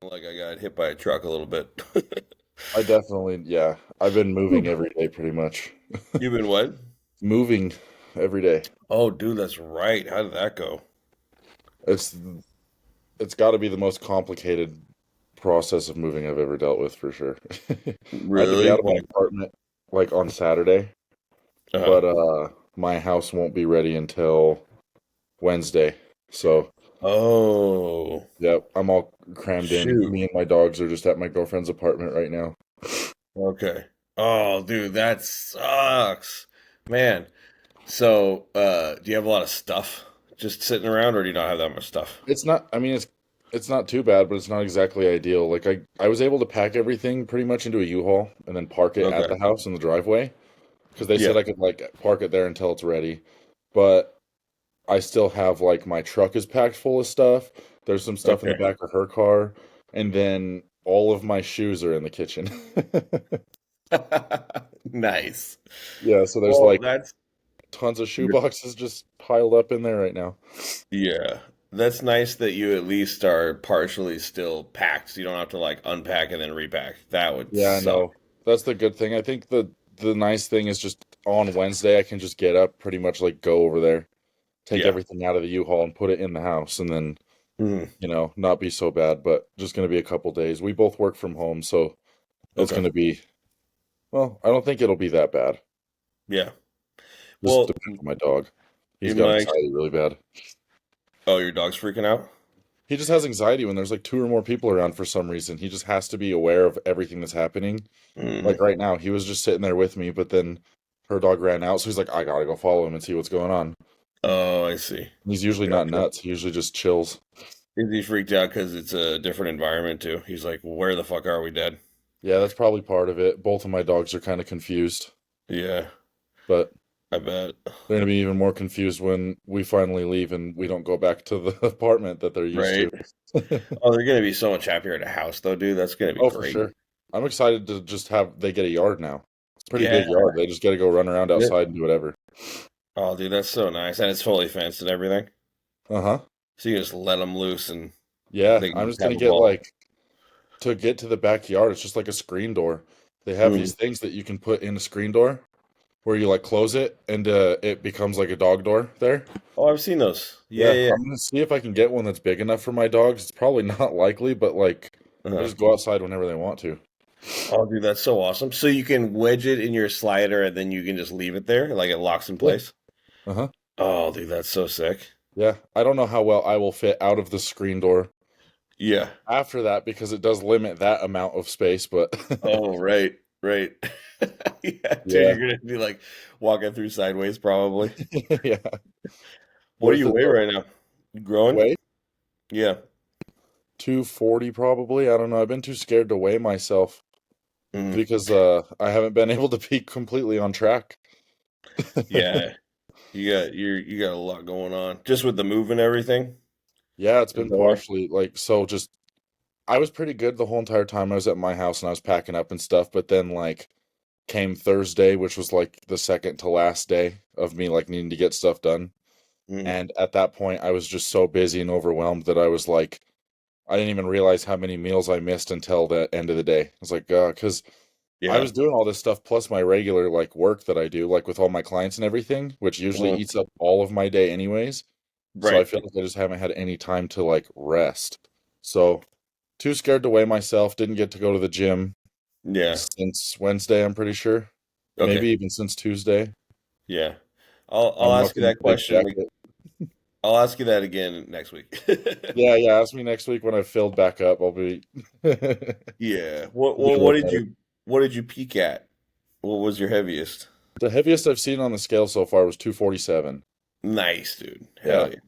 Like I got hit by a truck a little bit. I definitely, yeah. I've been moving every day pretty much. You've been what? Moving every day. Oh, dude, that's right. How did that go? It's it's got to be the most complicated process of moving I've ever dealt with for sure. I had to be Really? out of my apartment like on Saturday, Uh-huh. but my house won't be ready until Wednesday. So, Oh, yeah, I'm all crammed in. shoot. Me and my dogs are just at my girlfriend's apartment right now. Okay. Oh, dude, that sucks. Man. So, do you have a lot of stuff just sitting around, or do you not have that much stuff? It's not, I mean, it's not too bad, but it's not exactly ideal. Like I was able to pack everything pretty much into a U-Haul and then park it at Okay. the house in the driveway because they Yeah. said I could like park it there until it's ready. But I still have like my truck is packed full of stuff. There's some stuff in the Okay. back of her car, and then all of my shoes are in the kitchen. Nice. Yeah, so there's Well, like that's tons of shoe boxes just piled up in there right now. yeah. That's nice that you at least are partially still packed, so you don't have to like unpack and then repack. That would Yeah, I suck. know. That's the good thing. I think the nice thing is just on Wednesday I can just get up, pretty much like go over there, take Yeah. everything out of the U-Haul and put it in the house and then, Mhm. not be so bad, but just gonna be a couple days. We both work from home, so it's Okay. gonna be, well, I don't think it'll be that bad. Yeah. Just Well, depends on my dog. He's in got my anxiety really bad. oh, your dog's freaking out? He just has anxiety when there's like two or more people around for some reason. He just has to be aware of everything that's happening. Mm. Like right now, he was just sitting there with me, but then her dog ran out, so he's like, I gotta go follow him and see what's going on. Oh, I see. He's usually not Gotcha. nuts. He usually just chills. Is he freaked out because it's a different environment too? He's like, where the fuck are we, Dad? Yeah, that's probably part of it. Both of my dogs are kind of confused, Yeah, but I bet. they're gonna be even more confused when we finally leave and we don't go back to the apartment that they're used Right? to. Oh, they're gonna be so much happier at a house though, dude. That's gonna be Oh, for great. sure. I'm excited to just have they get a yard now. It's a pretty Yeah. big yard. They just got to go run around Yep. outside and do whatever. Oh, dude, that's so nice, and it's fully fenced and everything. Uh-huh. So you just let them loose, and Yeah, they can I'm just just gonna have a get ball. like to get to the backyard. It's just like a screen door. They have Mm. these things that you can put in a screen door where you like close it and it becomes like a dog door there. Oh, I've seen those. Yeah, Yeah, yeah, I'm gonna see if I can get one that's big enough for my dogs. It's probably not likely, but like yeah. they Uh-huh. just go outside whenever they want to. Oh, dude, that's so awesome. So you can wedge it in your slider, and then you can just leave it there, like it locks in Yeah. place. Uh-huh. Oh, dude, that's so sick. Yeah. I don't know how well I will fit out of the screen door Yeah. after that because it does limit that amount of space, but Oh, right, right. Yeah, dude, yeah. you're gonna be like walking through sideways probably. Yeah. What do Worth you it weigh though. right now? You growing? Weigh Yeah. 240 probably. I don't know. I've been too scared to weigh myself Mm. because I haven't been able to be completely on track. Yeah. You got a lot going on. Just with the move and everything. Yeah, it's Is been that why? partially like so just I was pretty good the whole entire time I was at my house and I was packing up and stuff, but then like came Thursday, which was like the second to last day of me like needing to get stuff done. Mm. And at that point I was just so busy and overwhelmed that I was like I didn't even realize how many meals I missed until the end of the day. I was like, because I Yeah. was doing all this stuff plus my regular like work that I do, like with all my clients and everything, which usually Mm. eats up all of my day anyways. So I Right. feel like I just haven't had any time to like rest. So too scared to weigh myself, didn't get to go to the gym Yeah. since Wednesday, I'm pretty sure. Maybe Okay. even since Tuesday. Yeah. I'll I'm ask up you in the that big question. jacket. I'll ask you that again next week. Yeah, yeah. Ask me next week when I've filled back up. I'll be Yeah. What be a well, little better. what did you peak at? What was your heaviest? The heaviest I've seen on the scale so far was 247. Nice, dude. Hell Yeah, yeah.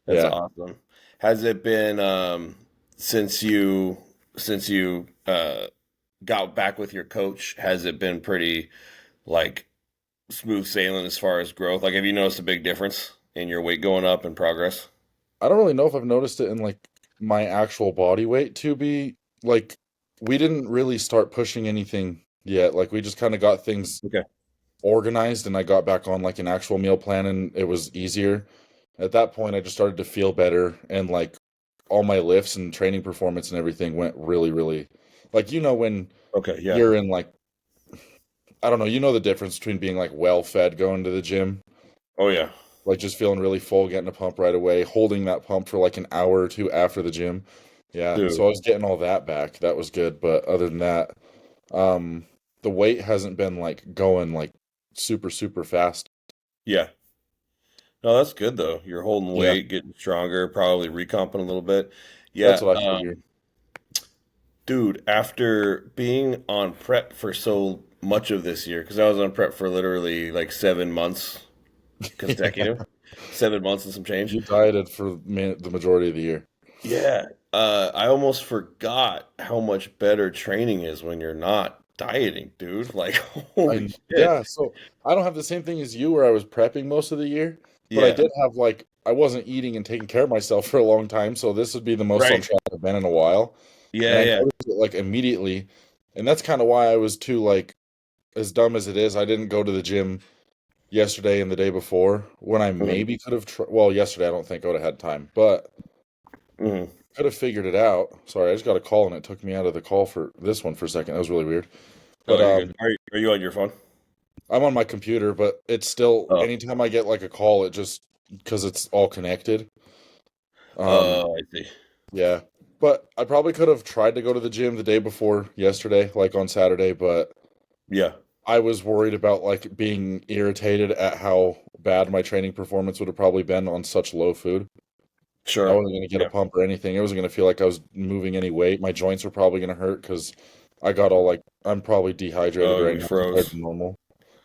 That's yeah. awesome. Has it been since you got back with your coach, has it been pretty like smooth sailing as far as growth? Like have you noticed a big difference in your weight going up and progress? I don't really know if I've noticed it in like my actual body weight to be like we didn't really start pushing anything yet. Like we just kind of got things Okay. organized and I got back on like an actual meal plan and it was easier. At that point I just started to feel better and like all my lifts and training performance and everything went really, really like when Okay, yeah. you're in like I don't know, the difference between being like well fed going to the gym, Oh yeah, like just feeling really full, getting a pump right away, holding that pump for like an hour or two after the gym. Yeah, so dude. I was getting all that back. That was good, but other than that, um, the weight hasn't been like going like super, super fast. Yeah. No, that's good though. You're holding Yeah, weight, getting stronger, probably recomping a little bit. that's Yeah, what I figured. dude, after being on prep for so much of this year, because I was on prep for literally like 7 months Yeah, consecutive, 7 months and some change. you dieted for the majority of the year. Yeah, I almost forgot how much better training is when you're not dieting, dude. Like, holy shit. Yeah, so I don't have the same thing as you where I was prepping most of the year, but I Yeah, did have like I wasn't eating and taking care of myself for a long time, so this would be the most on right. track I've been in a while. And Yeah, I yeah. noticed it like immediately, and that's kind of why I was too like as dumb as it is, I didn't go to the gym yesterday and the day before when I Hmm. maybe could have well, yesterday I don't think I would have had time, but Hmm. could have figured it out. Sorry, I just got a call and it took me out of the call for this one for a second. That was really weird. Oh, But you're good. Are you on your phone? I'm on my computer, but it's still Oh, anytime I get like a call, it just because it's all connected. Um, I see. yeah. But I probably could have tried to go to the gym the day before yesterday, like on Saturday, but Yeah, I was worried about like being irritated at how bad my training performance would have probably been on such low food. I sure. wasn't going to get a Yeah. pump or anything. It wasn't going to feel like I was moving any weight. My joints were probably going to hurt because I got all like I'm probably dehydrated Oh, right you now compared froze. to normal.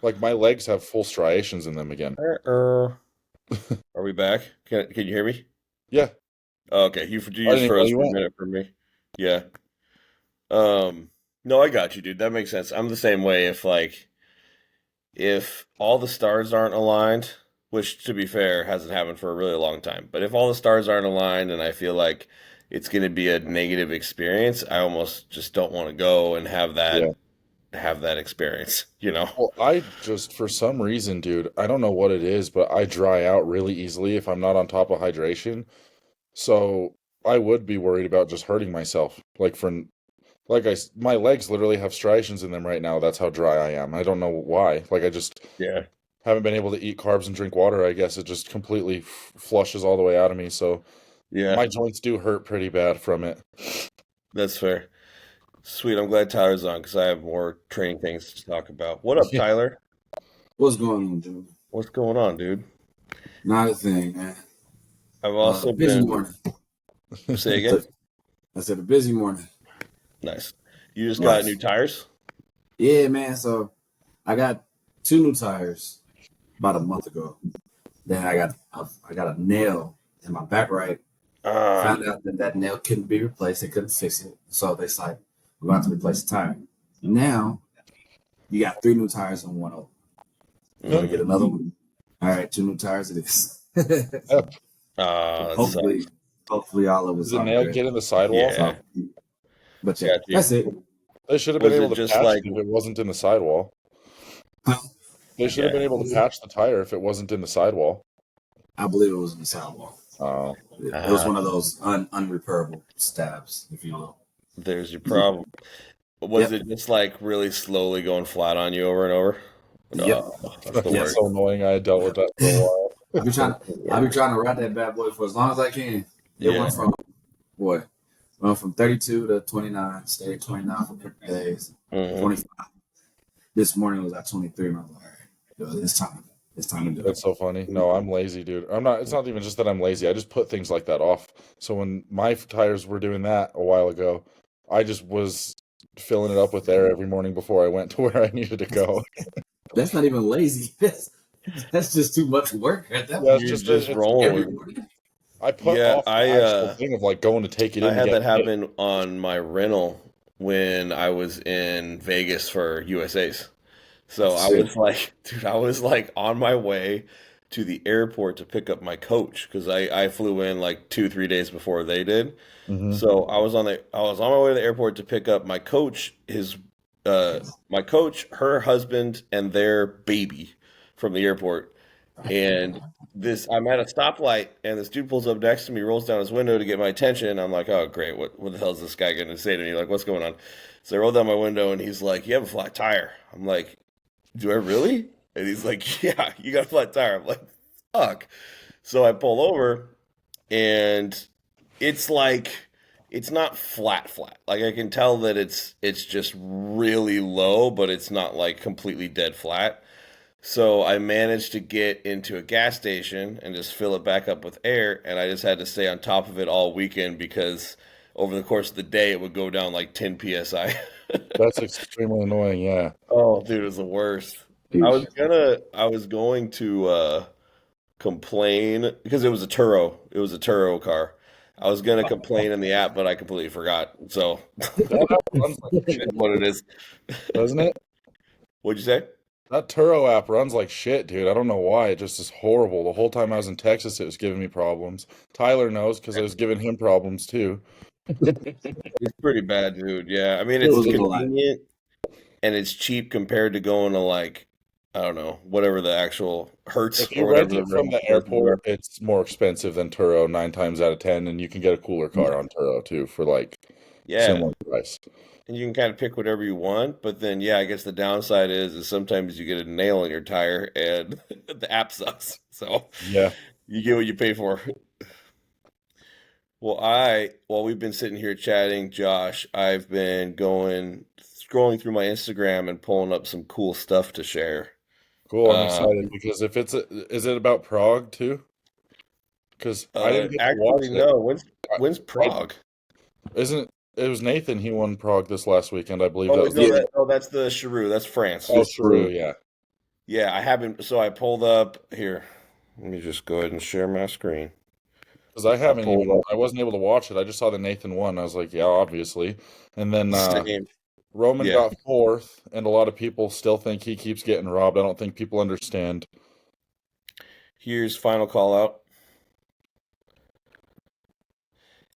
Like my legs have full striations in them again. Uh-uh. Are we back? Can you hear me? Yeah, Oh, okay, you I just didn't even know froze you for a went. minute for me. Yeah. No, I got you, dude. That makes sense. I'm the same way. If all the stars aren't aligned, which to be fair hasn't happened for a really long time, but if all the stars aren't aligned and I feel like it's going to be a negative experience, I almost just don't want to go and Yeah. have that experience, you know? Well, I just, for some reason, dude, I don't know what it is, but I dry out really easily if I'm not on top of hydration. So I would be worried about just hurting myself. My legs literally have striations in them right now. That's how dry I am. I don't know why. Like I just Yeah. haven't been able to eat carbs and drink water. I guess it just completely flushes all the way out of me. So Yeah, my joints do hurt pretty bad from it. that's fair. Sweet. I'm glad Tyler's on because I have more training things to talk about. What up, Yeah. Tyler? What's going on, Joe? What's going on, dude? Not a thing, man. I've also Busy been, morning. say So, again? I said a busy morning. Nice. You just got new Life. tires? Yeah, man. So I got two new tires about a month ago. Then I got a nail in my back right. Ah, Found out that that nail couldn't be replaced. They couldn't fix it. So they said we're going to have to replace the tire. Now you got three new tires on one old. You want to get mm, another one? All right, two new tires it is. Yep. that hopefully, sucks. hopefully all of Does us the are nail good. get in the sidewall? Yeah, So, but yeah, got you. that's it. They should have been Was able it to just patch like, it if it wasn't in the sidewall. They should have yeah, been able to patch the tire if it wasn't in the sidewall. I believe it was in the sidewalk. Oh, It was ah, one of those unrepairable stabs, if you will. there's your problem. Was Yep. it just like really slowly going flat on you over and over? Yep. Oh, that's the that's Yep. worst. so annoying. I dealt with that for a while. I've been trying. That's the I've been worst. trying to ride that bad boy for as long as I can. It Yeah. went from boy, went from 32 to 29. Stayed at 29 for a couple days. Hmm. 25. This morning was at 23, and I was like, all right, yo, it's time. It's time to do it. That's so funny. No, I'm lazy, dude. I'm not. It's not even just that I'm lazy. I just put things like that off. So when my tires were doing that a while ago, I just was filling it up with air every morning before I went to where I needed to go. That's not even lazy. That's just too much work at that Yeah, point. it's You're just just it's Every rolling. morning. I put Yeah, off the actual thing of like going to take it I in to had get that fit. happen on my rental when I was in Vegas for USA's. So I Shit. was like, dude, I was like on my way to the airport to pick up my coach because I flew in like 2, 3 days before they did. Hmm. So I was on my way to the airport to pick up my coach, my coach, her husband, and their baby from the airport. And I'm at a stoplight, and this dude pulls up next to me, rolls down his window to get my attention. I'm like, oh, great. What the hell is this guy going to say to me? Like, what's going on? So I roll down my window, and he's like, you have a flat tire. I'm like, do I really? And he's like, yeah, you got a flat tire. I'm like, fuck. So I pull over, and it's like, it's not flat flat. Like I can tell that it's just really low, but it's not like completely dead flat. So I managed to get into a gas station and just fill it back up with air, and I just had to stay on top of it all weekend because over the course of the day it would go down like 10 psi. That's extremely annoying. Yeah. Oh, dude, it was the worst. Huge. I was going to complain because it was a Turo. It was a Turo car. I was gonna complain in the app, but I completely forgot. So That app runs like it shit, is what it is. doesn't it? What'd you say? That Turo app runs like shit, dude. I don't know why. It just is horrible. The whole time I was in Texas, it was giving me problems. Tyler knows because I was giving him problems too. It's pretty bad, dude. Yeah, I mean It it's was a lot. convenient and it's cheap compared to going to like I don't know whatever the actual Hertz If or you whatever rent the it from rental the prices are. airport, it's more expensive than Turo 9 times out of 10, and you can get a cooler car on Turo too for like Yeah, similar price. and you can kind of pick whatever you want, but then yeah, I guess the downside is sometimes you get a nail in your tire and the app sucks. So Yeah. you get what you pay for. Well, while we've been sitting here chatting, Josh, I've been going scrolling through my Instagram and pulling up some cool stuff to share. Cool. I'm Uh, excited because if is it about Prague too? Because I didn't get to watch actually, it. no. When's I Prague? isn't it was Nathan, he won Prague this last weekend. I believe Oh that wait, was the no, Yeah, that's the Sheru. That's France. Oh, it's true, true. yeah. Yeah, I haven't. So I pulled up here. Let me just go ahead and share my screen. Because I I haven't pulled even up I wasn't able to watch it. I just saw the Nathan won. I was like, yeah, obviously. And then the same. Roman Yeah, got fourth, and a lot of people still think he keeps getting robbed. I don't think people understand. here's final call out.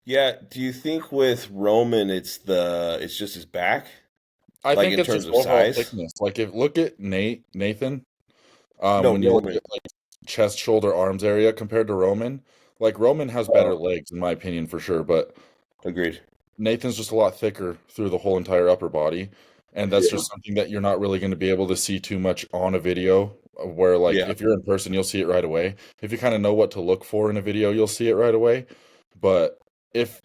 Yeah, do you think with Roman it's just his back, I like think in it's terms just of overall size? thickness. Like if look at Nathan, No, when you look Roman. at like chest, shoulder, arms area compared to Roman, like Roman has better Oh, legs in my opinion for sure, but agreed. Nathan's just a lot thicker through the whole entire upper body, and that's Yeah. just something that you're not really going to be able to see too much on a video. Where like Yeah, if you're in person, you'll see it right away. If you kind of know what to look for in a video, you'll see it right away. But if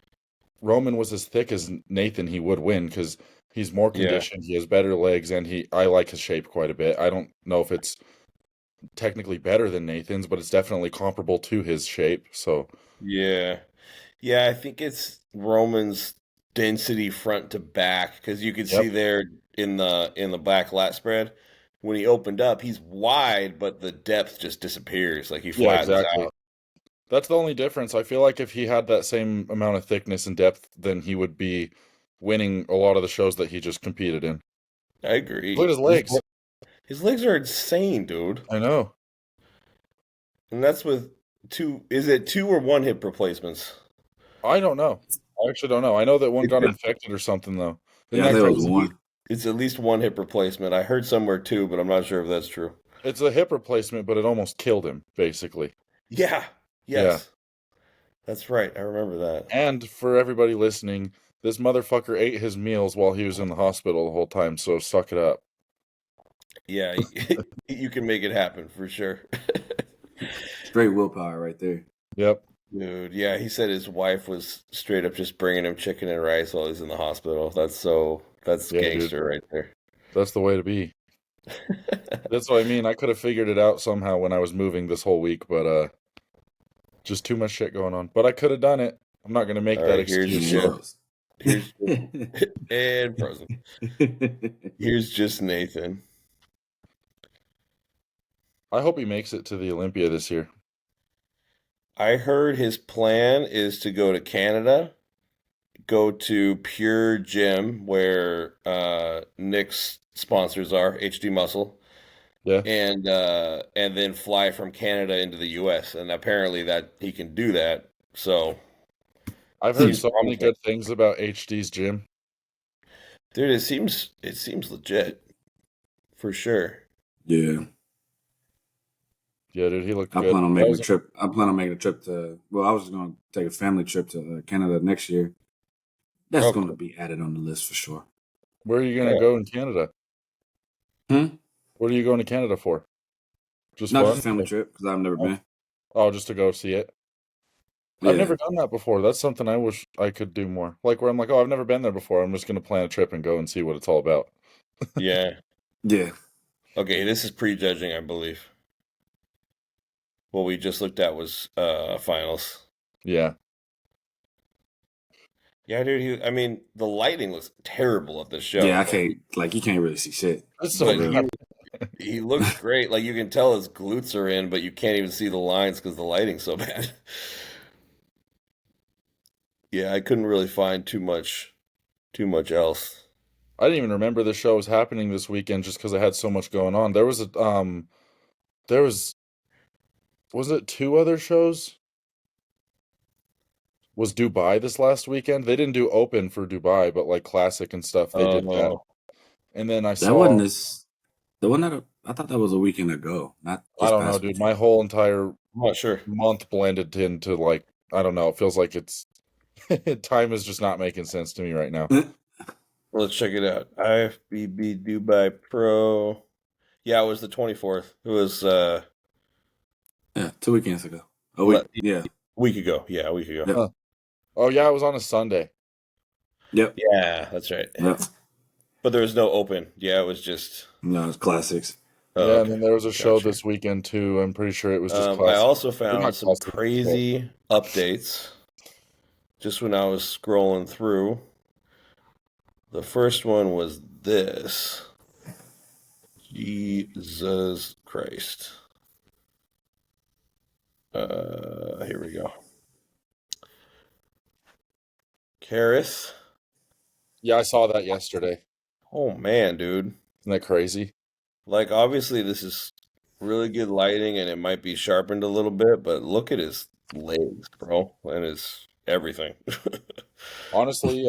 Roman was as thick as Nathan, he would win because he's more yeah, conditioned, he has better legs, and he I like his shape quite a bit. I don't know if it's technically better than Nathan's, but it's definitely comparable to his shape. So, yeah. Yeah, I think it's Roman's density front to back because you could see yep. there in the black lat spread when he opened up, he's wide, but the depth just disappears. Like he Yeah, flattens exactly. out. That's the only difference. I feel like if he had that same amount of thickness and depth, then he would be winning a lot of the shows that he just competed in. I Look at agree. his legs. His legs are insane, dude. I know. And that's with is it two or one hip replacements? I don't know. I actually don't know. I know that one It's got at, infected or something though. Isn't Yeah, I that think it was it's crazy? at least one. it's at least one hip replacement. I heard somewhere two, but I'm not sure if that's true. It's a hip replacement, but it almost killed him, basically. Yeah. Yeah. Yes. That's right. I remember that. And for everybody listening, this motherfucker ate his meals while he was in the hospital the whole time, so suck it up. Yeah, you can make it happen for sure. Straight willpower right there. Yep. Dude, yeah, he said his wife was straight up just bringing him chicken and rice while he's in the hospital. That's Yeah, dude. gangster right there. That's the way to be. That's what I mean. I could have figured it out somehow when I was moving this whole week, but just too much shit going on. But I could have done it. I'm not gonna make All that right, here's It excuse. just was. here's and frozen. Here's just Nathan. I hope he makes it to the Olympia this year. I heard his plan is to go to Canada, go to Pure Gym where Nick's sponsors are, HD Muscle, Yeah. and then fly from Canada into the US. And apparently that he can do that. So I've heard seems so many promising. good things about HD's gym. Dude, it seems legit for sure. Yeah. Yeah, dude, he looked I good. plan on That making a was trip. I plan on making a trip to. Well, I was going to take a family trip to Canada next year. That's Oh, going to cool. be added on the list for sure. where are you gonna Yeah. go in Canada? Hmm? What are you going to Canada for? Just Not just fun? a family trip because I've never Oh, been. oh, just to go see it. I've Yeah, never done that before. That's something I wish I could do more. Like where I'm like, oh, I've never been there before. I'm just gonna plan a trip and go and see what it's all about. Yeah. yeah. Okay, this is prejudging, I believe. What we just looked at was finals. Yeah. Yeah, dude. I mean, the lighting was terrible at the Yeah, show, I can't. Like, you can't really see shit It's for so but real. bad. he looks great. Like you can tell his glutes are in, but you can't even see the lines because the lighting's so bad. Yeah, I couldn't really find too much else. I didn't even remember the show was happening this weekend just because I had so much going on. There was it two other shows? Was Dubai this last weekend? They didn't do open for Dubai, but like classic and stuff, they did that. Oh, And then I That wasn't saw, this. The one that I thought that was a weekend ago, not I this don't know, past dude, weekend. my whole entire I'm not sure. month blended into like, I don't know, it feels like it's time is just not making sense to me right now. Let's check it out. IFBB Dubai Pro. Yeah, it was the 24th. It was Yeah, 2 weekends ago. A week. a Yeah. week ago. Yeah, a week ago. Yep. Huh. Oh yeah, it was on a Sunday. Yep. Yeah, that's right. Yep. But there was no open. Yeah, it was just. No, it's classics. Oh, Yeah, and okay. then there was a show Gotcha. this weekend too. I'm pretty sure it was just I classic. also Or found not some classic, but crazy updates just when I was scrolling through. The first one was this. Jesus Christ. Here we go. Karis. yeah, I saw that yesterday. Oh man, dude. Isn't that crazy? Like obviously this is really good lighting and it might be sharpened a little bit, but look at his legs, bro, and his everything. Honestly,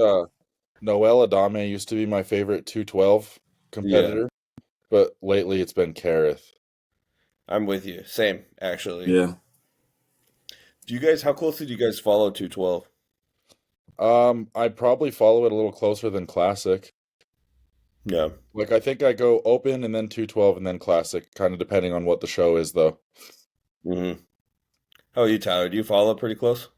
Noel Adame used to be my favorite 212 Yeah, competitor, but lately it's been Kareth. I'm with you. Same, actually. Yeah. How closely do you guys follow 212? I'd probably follow it a little closer than Classic. Yeah. Like I think I go open and then 212 and then Classic, kind of depending on what the show is though. Mm-hmm. How are you, Tyler? Do you follow pretty close?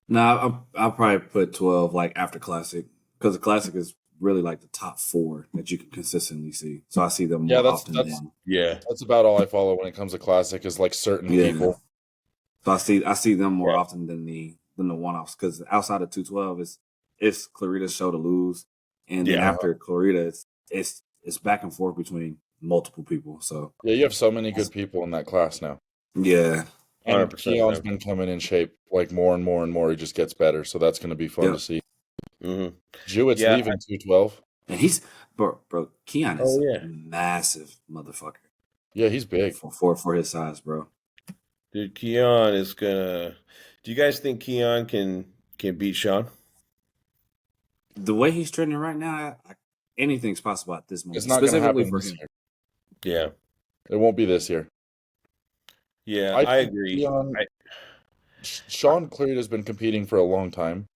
No, I'll probably put 12 like after classic because the classic is really like the top four that you can consistently see. So I see them Yeah, more often than Yeah. that's about all I follow when it comes to Classic is like certain yeah. people. So I see them more Yeah. often than the one offs because outside of 212 it's Clarita's show to lose, and then Yeah. after Clarita it's back and forth between multiple people. So Yeah, you have so many good people in that class now. yeah, And 100%, Keon's man. been coming in shape like more and more and more. He just gets better, so that's going to be fun yep. to see. Mm-hmm. Jewett's Yeah. leaving 212. And he's bro. Keon is Oh, a yeah. massive motherfucker Yeah, he's big. for his size, bro. Dude, Keon is gonna. Do you guys think Keon can beat Sean? The way he's trending right now, anything's possible at this It's moment, not going to specifically happen for this him. year. Yeah. It won't be this year. Yeah, I I think agree. Keon, I, Sean Clarita has been competing for a long time.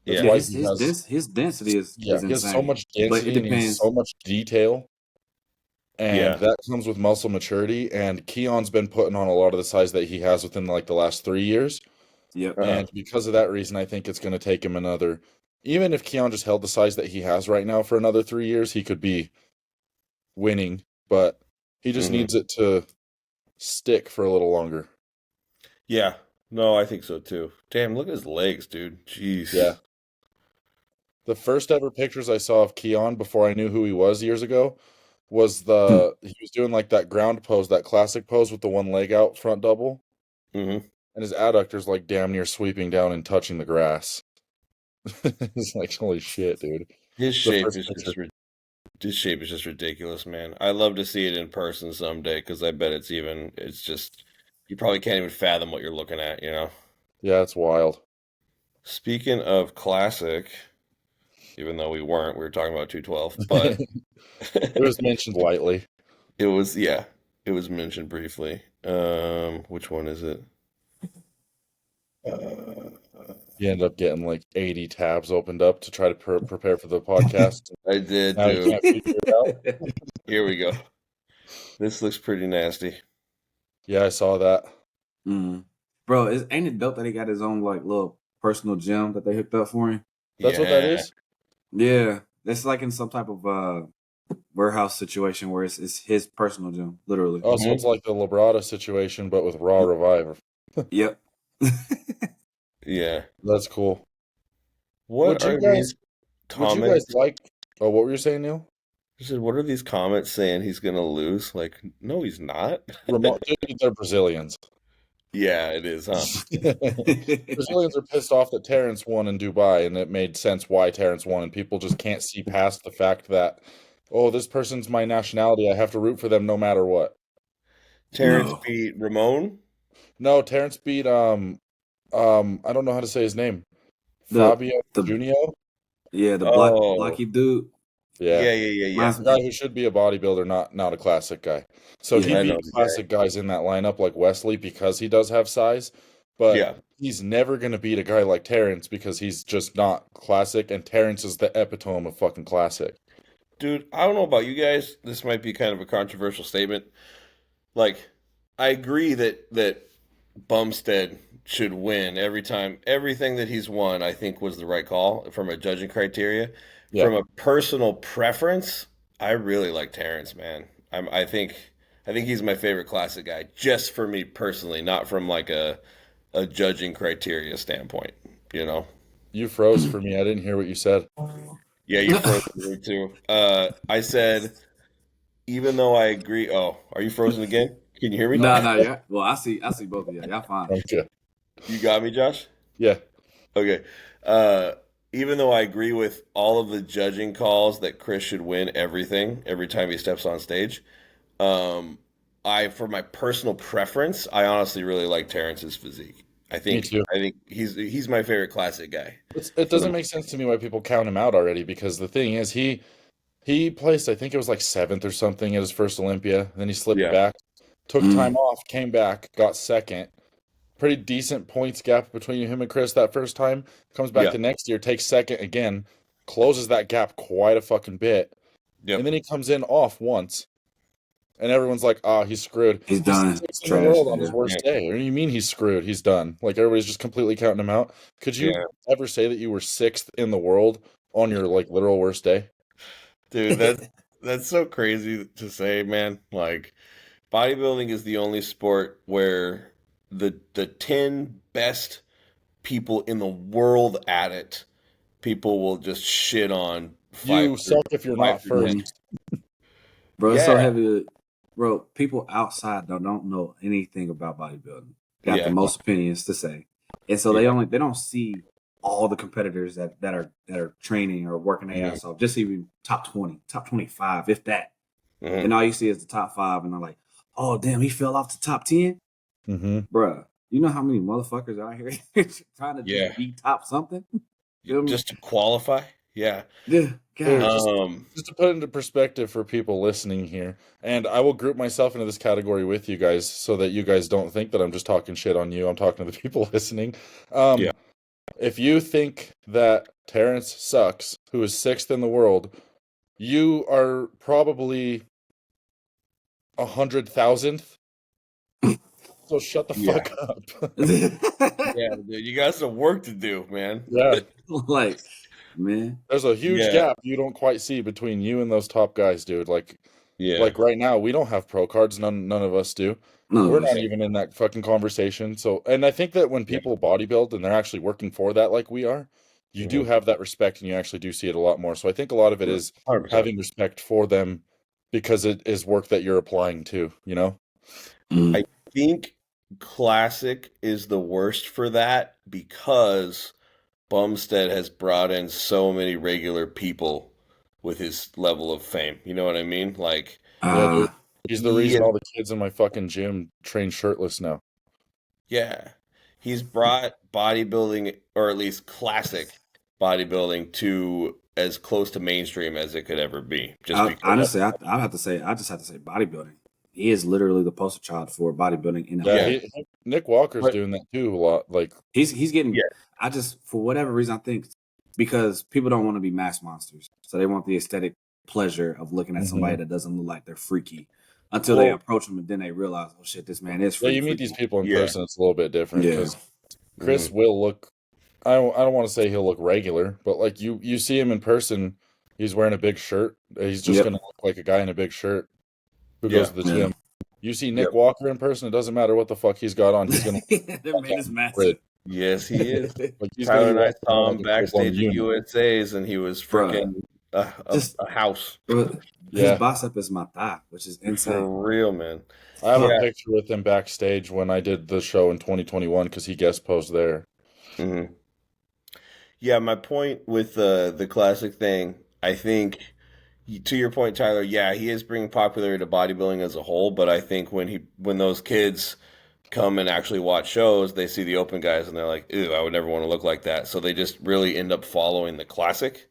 That's yeah. Yeah, why his he his has, dens- his density is he has so insane, much but it density and he has depends. so much detail, and Yeah. that comes with muscle maturity. And Keon's been putting on a lot of the size that he has within like the last 3 years. Yep. Uh-huh. And because of that reason, I think it's going to take him another. Even if Keon just held the size that he has right now for another 3 years, he could be winning. But he just Mm-hmm. needs it to stick for a little longer. Yeah. No, I think so too. Damn, look at his legs, dude. Jeez. Yeah. The first ever pictures I saw of Keon before I knew who he was years ago was he was doing like that ground pose, that classic pose with the one leg out front double, Mm-hmm. and his adductors like damn near sweeping down and touching the grass. It's like holy shit, dude. His The shape first is picture. his shape is just ridiculous, man. I love to see it in person someday because I bet it's just you probably can't even fathom what you're looking at, you know. Yeah, it's wild. Speaking of classic, even though we were talking about 212, but It was mentioned lightly. it was, yeah. It was mentioned briefly. Which one is it? You end up getting like 80 tabs opened up to try to prepare for the podcast. I did Now you too. can't figure it out. Here we go. This looks pretty nasty. Yeah, I saw that. Bro, ain't it dope that he got his own like little personal gym that they hooked up for him? That's what that is? Yeah, it's like in some type of warehouse situation where it's his personal gym, literally. Oh, so it's like the Labrada situation, but with Raw Revive. Yep. Yeah. That's cool. What are these would you comments? guys like? Oh, what were you saying, Neil? I said, what are these comments saying he's gonna lose? Like, no, he's not. Dude, they're Brazilians. Yeah, it is, huh? Brazilians are pissed off that Terrence won in Dubai, and it made sense why Terrence won, and people just can't see past the fact that, oh, this person's my nationality, I have to root for them no matter what. Terrence beat Ramon? No, Terrence beat I don't know how to say his name. Fabio Junio? Yeah, the blocky dude. Yeah. The guy who should be a bodybuilder, not a classic guy. So he beat classic guys in that lineup like Wesley because he does have size, but he's never going to beat a guy like Terrence because he's just not classic, and Terrence is the epitome of fucking classic. Dude, I don't know about you guys. This might be kind of a controversial statement. Like, I agree that Bumstead should win every time. Everything that he's won, I think, was the right call from a judging criteria. Yeah. From a personal preference, I really like Terrence, man. I think he's my favorite classic guy, just for me personally, not from like a judging criteria standpoint. You know. You froze for me. I didn't hear what you said. Yeah, you froze for me too. I said, even though I agree. Oh, are you frozen again? Can you hear me? No, yeah. Well, I see both of you. Y'all fine. Okay. You got me, Josh? Yeah. Okay. Even though I agree with all of the judging calls that Chris should win everything every time he steps on stage, for my personal preference, I honestly really like Terrence's physique. I think he's my favorite classic guy. It doesn't make sense to me why people count him out already, because the thing is he placed, I think it was like 7th or something at his first Olympia. Then he slipped back, took time off, came back, got 2nd. Pretty decent points gap between him and Chris that first time. Comes back the next year, takes 2nd again, closes that gap quite a fucking bit. Yep. And then he comes in off once. And everyone's like, he's screwed. He's done. He's in the world on his worst day. What do you mean he's screwed? He's done. Like, everybody's just completely counting him out. Could you ever say that you were 6th in the world on your, like, literal worst day? Dude, that's so crazy to say, man. Like, bodybuilding is the only sport where the 10 best people in the world at it, people will just shit on. You suck if you're not first. Bro, it's so heavy. Bro, people outside don't know anything about bodybuilding. Got the most opinions to say. And so they don't see all the competitors that are training or working their ass off. Just even top 20, top 25, if that. And all you see is the top 5, and they're like, oh damn, he fell off to top 10. Bruh, you know how many motherfuckers out here trying to just be top something? Just to qualify? Yeah. Yeah. Just to put into perspective for people listening here, and I will group myself into this category with you guys so that you guys don't think that I'm just talking shit on you. I'm talking to the people listening. If you think that Terrence sucks, who is 6th in the world, you are probably 100,000th. So shut the fuck up. Yeah, dude, you got some work to do, man. Yeah. Like, man. There's a huge gap you don't quite see between you and those top guys, dude. Like right now, we don't have pro cards. None of us do. No, we're not even in that fucking conversation. So, and I think that when people bodybuild and they're actually working for that like we are, you do have that respect, and you actually do see it a lot more. So I think a lot of it is 100%. Having respect for them because it is work that you're applying to, you know? I think Classic is the worst for that because Bumstead has brought in so many regular people with his level of fame. You know what I mean? Like, dude, he's the reason all the kids in my fucking gym train shirtless now. Yeah. He's brought bodybuilding, or at least classic bodybuilding, to as close to mainstream as it could ever be. Honestly, I just have to say bodybuilding. he is literally the poster child for bodybuilding in Yeah, LA. Nick Walker's But- doing that too a lot. Like He's getting. Yeah. I just, for whatever reason, I think because people don't want to be mass monsters, so they want the aesthetic pleasure of looking at somebody that doesn't look like they're freaky until they approach them, and then they realize, oh shit, this man is yeah, freaky. you meet these people in person, it's a little bit different because Chris will look. I don't want to say he'll look regular, but like you see him in person, he's wearing a big shirt. He's just gonna look like a guy in a big shirt who goes to the gym. You see Nick Walker in person, it doesn't matter what the fuck he's got on. He's gonna. That man is massive. Yes, he is. Like he's Tyler gonna and I be saw like him a full-blown backstage at USA's, and he was freaking a house. His bicep is my thigh, which is insane. For real, man. I have a picture with him backstage when I did the show in 2021 because he guest posed there. Mm-hmm. Yeah, my point with the classic thing, I think, to your point, Tyler, yeah, he is bringing popularity to bodybuilding as a whole, but I think when those kids come and actually watch shows, they see the open guys and they're like, ew, I would never want to look like that. So they just really end up following the classic.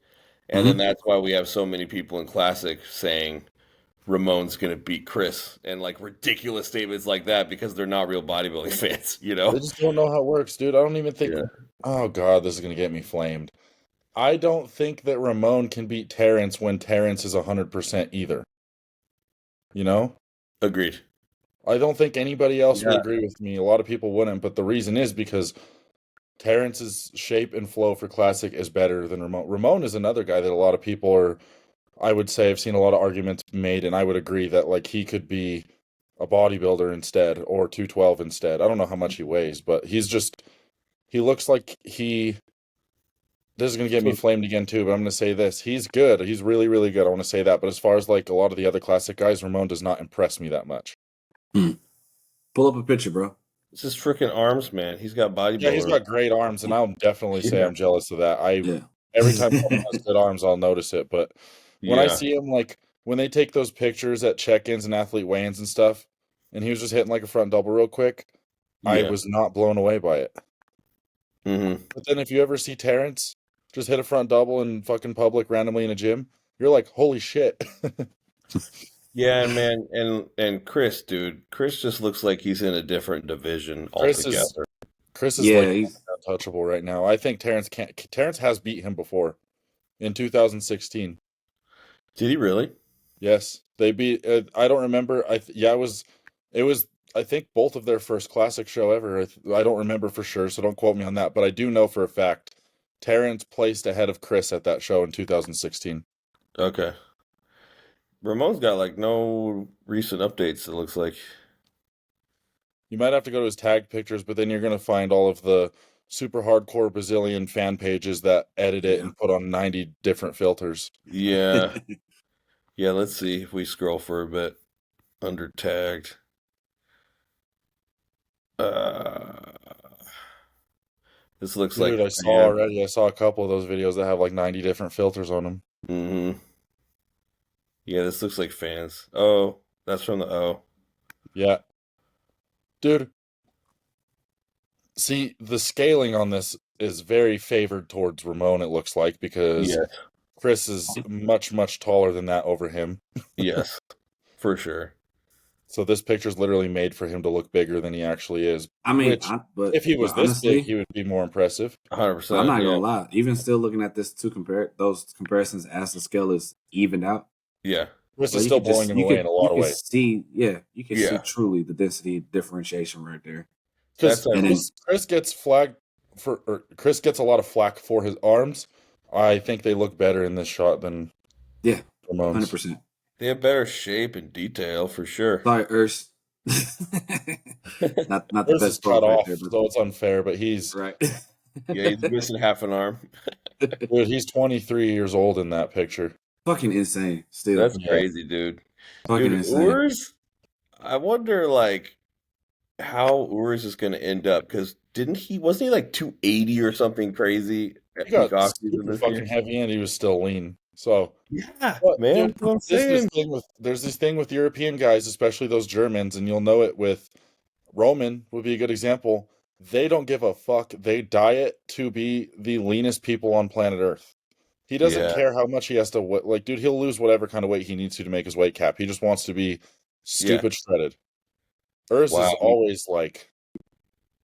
And then that's why we have so many people in classic saying Ramon's going to beat Chris and like ridiculous statements like that because they're not real bodybuilding fans, you know? They just don't know how it works, dude. I don't even think. Oh god, this is gonna get me flamed. I don't think that Ramon can beat Terrence when Terrence is 100% either. You know? Agreed. I don't think anybody else would agree with me. A lot of people wouldn't, but the reason is because Terrence's shape and flow for classic is better than Ramon. Ramon is another guy that a lot of people are. I would say I've seen a lot of arguments made, and I would agree that like he could be a bodybuilder instead or 212 instead. I don't know how much he weighs, but he looks like this is going to get me flamed again too, but I'm going to say this. He's good. He's really, really good. I want to say that. But as far as like a lot of the other classic guys, Ramon does not impress me that much. Pull up a picture, bro. It's his freaking arms, man. He's got bodybuilder. Yeah, he's got great arms, and I'll definitely say I'm jealous of that. Every time someone has good arms, I'll notice it. But when I see him, like when they take those pictures at check-ins and athlete weigh-ins and stuff, and he was just hitting like a front double real quick, I was not blown away by it. But then if you ever see Terrence just hit a front double in fucking public randomly in a gym, you're like, holy shit. Yeah, man, and Chris, dude, Chris just looks like he's in a different division altogether. Chris is like he's untouchable right now. I think Terrence can't. Terrence has beat him before in 2016. Did he really? Yes, they beat. I don't remember. It was. I think both of their first classic show ever. I don't remember for sure, so don't quote me on that. But I do know for a fact Terrence placed ahead of Chris at that show in 2016. Okay. Ramon's got like no recent updates, it looks like. You might have to go to his tag pictures, but then you're going to find all of the super hardcore Brazilian fan pages that edit it and put on 90 different filters. Yeah. Yeah, let's see if we scroll for a bit. Under tagged. This looks like I saw already. I saw a couple of those videos that have like 90 different filters on them. Mm-hmm. Yeah, this looks like fans. Oh, that's from the O. Yeah. Dude. See, the scaling on this is very favored towards Ramon, it looks like, because Chris is much, much taller than that over him. Yes, for sure. So this picture's literally made for him to look bigger than he actually is. I mean, if he was this big, he would be more impressive. 100%. I'm not gonna lie. Even still looking at this those comparisons as the scale is evened out. Yeah. Chris is still blowing him away in a lot of ways. You can see truly the density differentiation right there. Chris gets flagged Chris gets a lot of flack for his arms. I think they look better in this shot than Ramon's. 100%. They have better shape and detail for sure. Sorry, Urs. not the Urs best is cut off, there, so it's unfair, but he's right. Yeah, he's missing half an arm. Dude, he's 23 years old in that picture. Fucking insane. Still, that's crazy, dude. Fucking insane. Urs, I wonder like how Urs is going to end up because wasn't he like 280 or something crazy? He got fucking heavy and he was still lean. So yeah, man. Dude, there's this thing with European guys, especially those Germans, and you'll know it with Roman would be a good example. They don't give a fuck. They diet to be the leanest people on planet Earth. He doesn't care how much he has to dude, he'll lose whatever kind of weight he needs to make his weight cap. He just wants to be stupid shredded. Urs Wow. is always like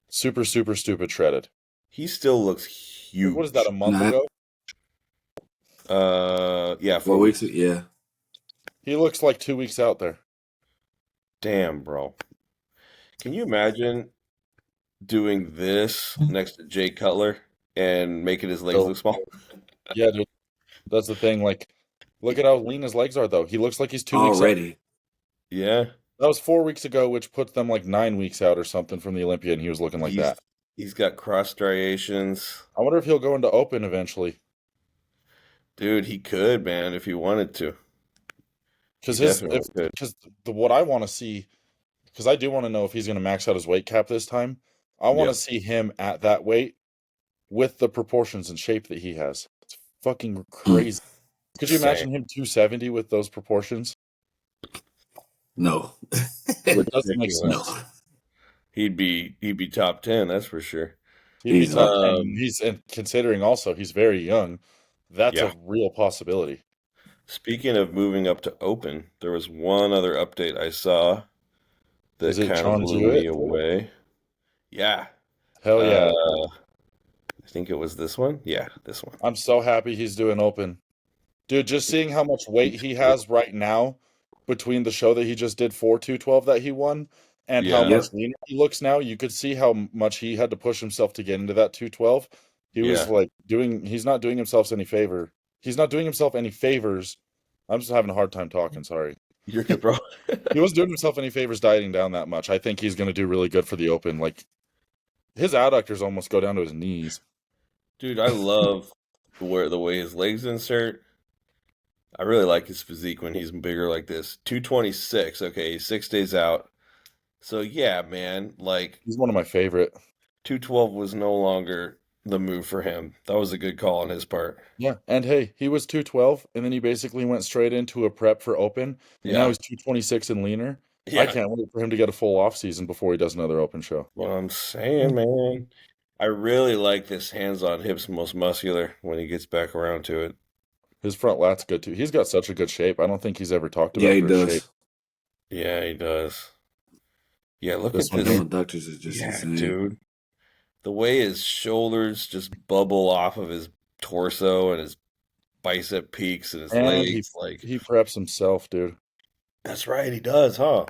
super, super stupid shredded. He still looks huge. What is that, a month ago? Yeah, 4 weeks. Yeah. He looks like 2 weeks out there. Damn, bro. Can you imagine doing this next to Jay Cutler and making his legs look small? Yeah, dude. That's the thing. Like, look at how lean his legs are, though. He looks like he's 2 weeks out. Already. Yeah. That was 4 weeks ago, which puts them like 9 weeks out or something from the Olympia, and he was looking like that. He's got cross striations. I wonder if he'll go into open eventually. Dude, he could, man, if he wanted to. Because what I want to see, because I do want to know if he's going to max out his weight cap this time. I want to see him at that weight with the proportions and shape that he has. It's fucking crazy. Could you imagine him 270 with those proportions? No. It doesn't make sense. No. He'd be top 10, that's for sure. He'd be top 10. And considering also he's very young, that's a real possibility. Speaking of moving up to open, there was one other update I saw that kind of blew me away. Yeah. Hell yeah. I think it was this one. Yeah, this one. I'm so happy he's doing open. Dude, just seeing how much weight he has right now between the show that he just did for 212 that he won and how much leaner he looks now, you could see how much he had to push himself to get into that 212. He was like he's not doing himself any favor. He's not doing himself any favors. I'm just having a hard time talking, sorry. You're good, bro. He wasn't doing himself any favors dieting down that much. I think he's going to do really good for the open. Like, his adductors almost go down to his knees. Dude, I love the way his legs insert. I really like his physique when he's bigger like this. 226, okay, he's 6 days out. So, yeah, man, like... He's one of my favorite. 212 was no longer the move for him. That was a good call on his part. Yeah, and hey, he was 212, and then he basically went straight into a prep for open, and now he's 226 and leaner. Yeah. I can't wait for him to get a full off season before he does another open show. What I'm saying, man. I really like this hands-on hips most muscular when he gets back around to it. His front lat's good too. He's got such a good shape. I don't think he's ever talked about his shape. Yeah, he does. Yeah, look at this. Adductors is just insane. Dude. The way his shoulders just bubble off of his torso and his bicep peaks and his legs. He preps himself, dude. That's right, he does, huh?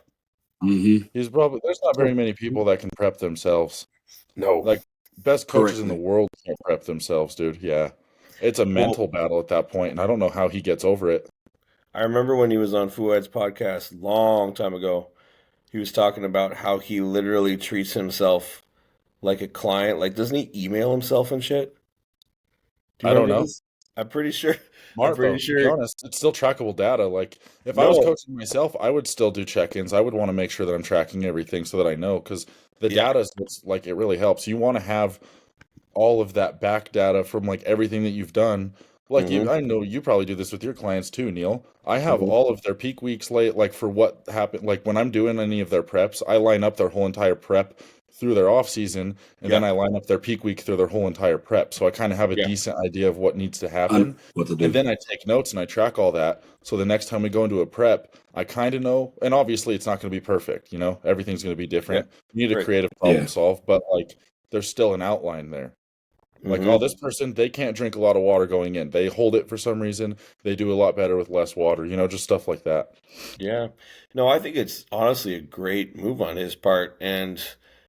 Mm-hmm. There's not very many people that can prep themselves. No. Like, best coaches in the world can't prep themselves, dude. Yeah. It's a mental battle at that point, and I don't know how he gets over it. I remember when he was on Fuad's podcast long time ago, he was talking about how he literally treats himself like a client. Like, doesn't he email himself and shit? I don't know. I'm pretty sure. Smart, to be honest, it's still trackable data. Like, if I was coaching myself, I would still do check-ins. I would want to make sure that I'm tracking everything so that I know, because the data is like, it really helps. You want to have all of that back data from like everything that you've done. Like, I know you probably do this with your clients too, Neil. I have all of their peak weeks like for what happened. Like, when I'm doing any of their preps, I line up their whole entire prep through their off season, and then I line up their peak week through their whole entire prep. So I kind of have a decent idea of what needs to happen. What to do. And then I take notes and I track all that. So the next time we go into a prep, I kind of know. And obviously it's not going to be perfect. You know, everything's going to be different. You need a creative problem solve, but like, there's still an outline there. Like, oh, this person, they can't drink a lot of water going in. They hold it for some reason. They do a lot better with less water, you know, just stuff like that. Yeah. No, I think it's honestly a great move on his part. And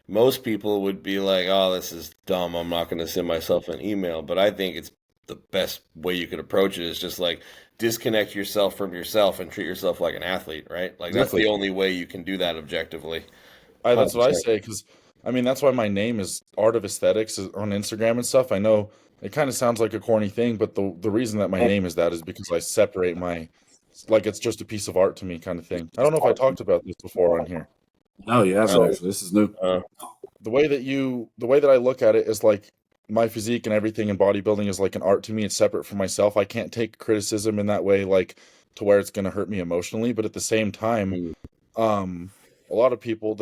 most people would be like, oh, this is dumb. I'm not going to send myself an email. But I think it's the best way you could approach it is just like disconnect yourself from yourself and treat yourself like an athlete, right? Like, that's the only way you can do that objectively. That's what I say, because I mean, that's why my name is Art of Aesthetics on Instagram and stuff. I know it kind of sounds like a corny thing, but the reason that my name is that is because I separate like, it's just a piece of art to me kind of thing. I don't know if I talked about this before on here. Oh, yeah, this is new. The way that I look at it is like my physique and everything in bodybuilding is like an art to me. It's separate from myself. I can't take criticism in that way, like to where it's going to hurt me emotionally. But at the same time, a lot of people,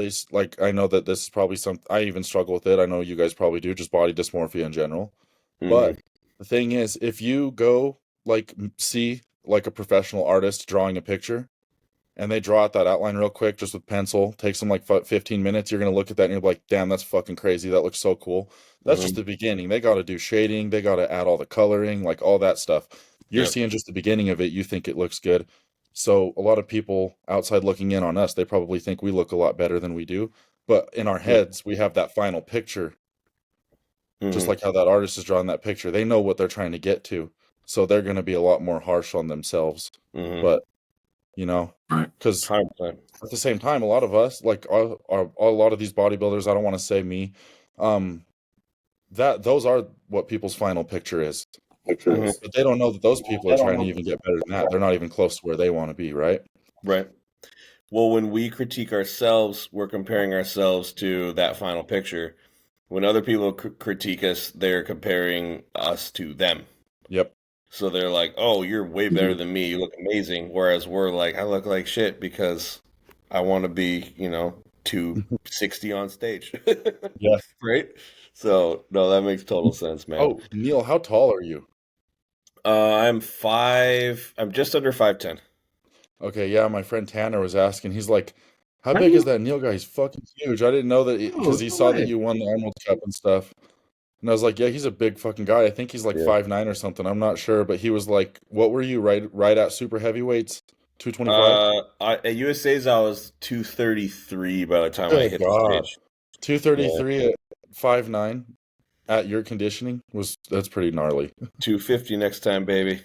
I know that this is probably I even struggle with it. I know you guys probably do, just body dysmorphia in general. But the thing is, if you go like see like a professional artist drawing a picture and they draw out that outline real quick just with pencil, takes them like 15 minutes, you're going to look at that and you're like, damn, that's fucking crazy. That looks so cool. That's just the beginning. They got to do shading. They got to add all the coloring, like all that stuff. You're seeing just the beginning of it. You think it looks good. So a lot of people outside looking in on us, they probably think we look a lot better than we do. But in our heads, we have that final picture. Just like how that artist is drawing that picture. They know what they're trying to get to. So they're going to be a lot more harsh on themselves. But, you know, because at the same time, a lot of us, like a lot of these bodybuilders, I don't want to say me, that those are what people's final picture is. But they don't know that those people are trying to even get better than that. They're not even close to where they want to be, right? Right. Well, when we critique ourselves, we're comparing ourselves to that final picture. When other people critique us, they're comparing us to them. Yep. So they're like, oh, you're way better than me. You look amazing. Whereas we're like, I look like shit because I want to be, 260 on stage. Yeah. Right? So, no, that makes total sense, man. Oh, Neil, how tall are you? I'm just under 5'10". Okay, yeah, my friend Tanner was asking. He's like, how big is that Neil guy? He's fucking huge. I didn't know that because he saw that you won the Emerald Cup and stuff. And I was like, yeah, he's a big fucking guy. I think he's like 5'9" or something. I'm not sure, but he was like, what were you right at super heavyweights? 225? At USA's I was 233 by the time I hit the stage. 233 at 5'9" at your conditioning that's pretty gnarly. 250 next time, baby.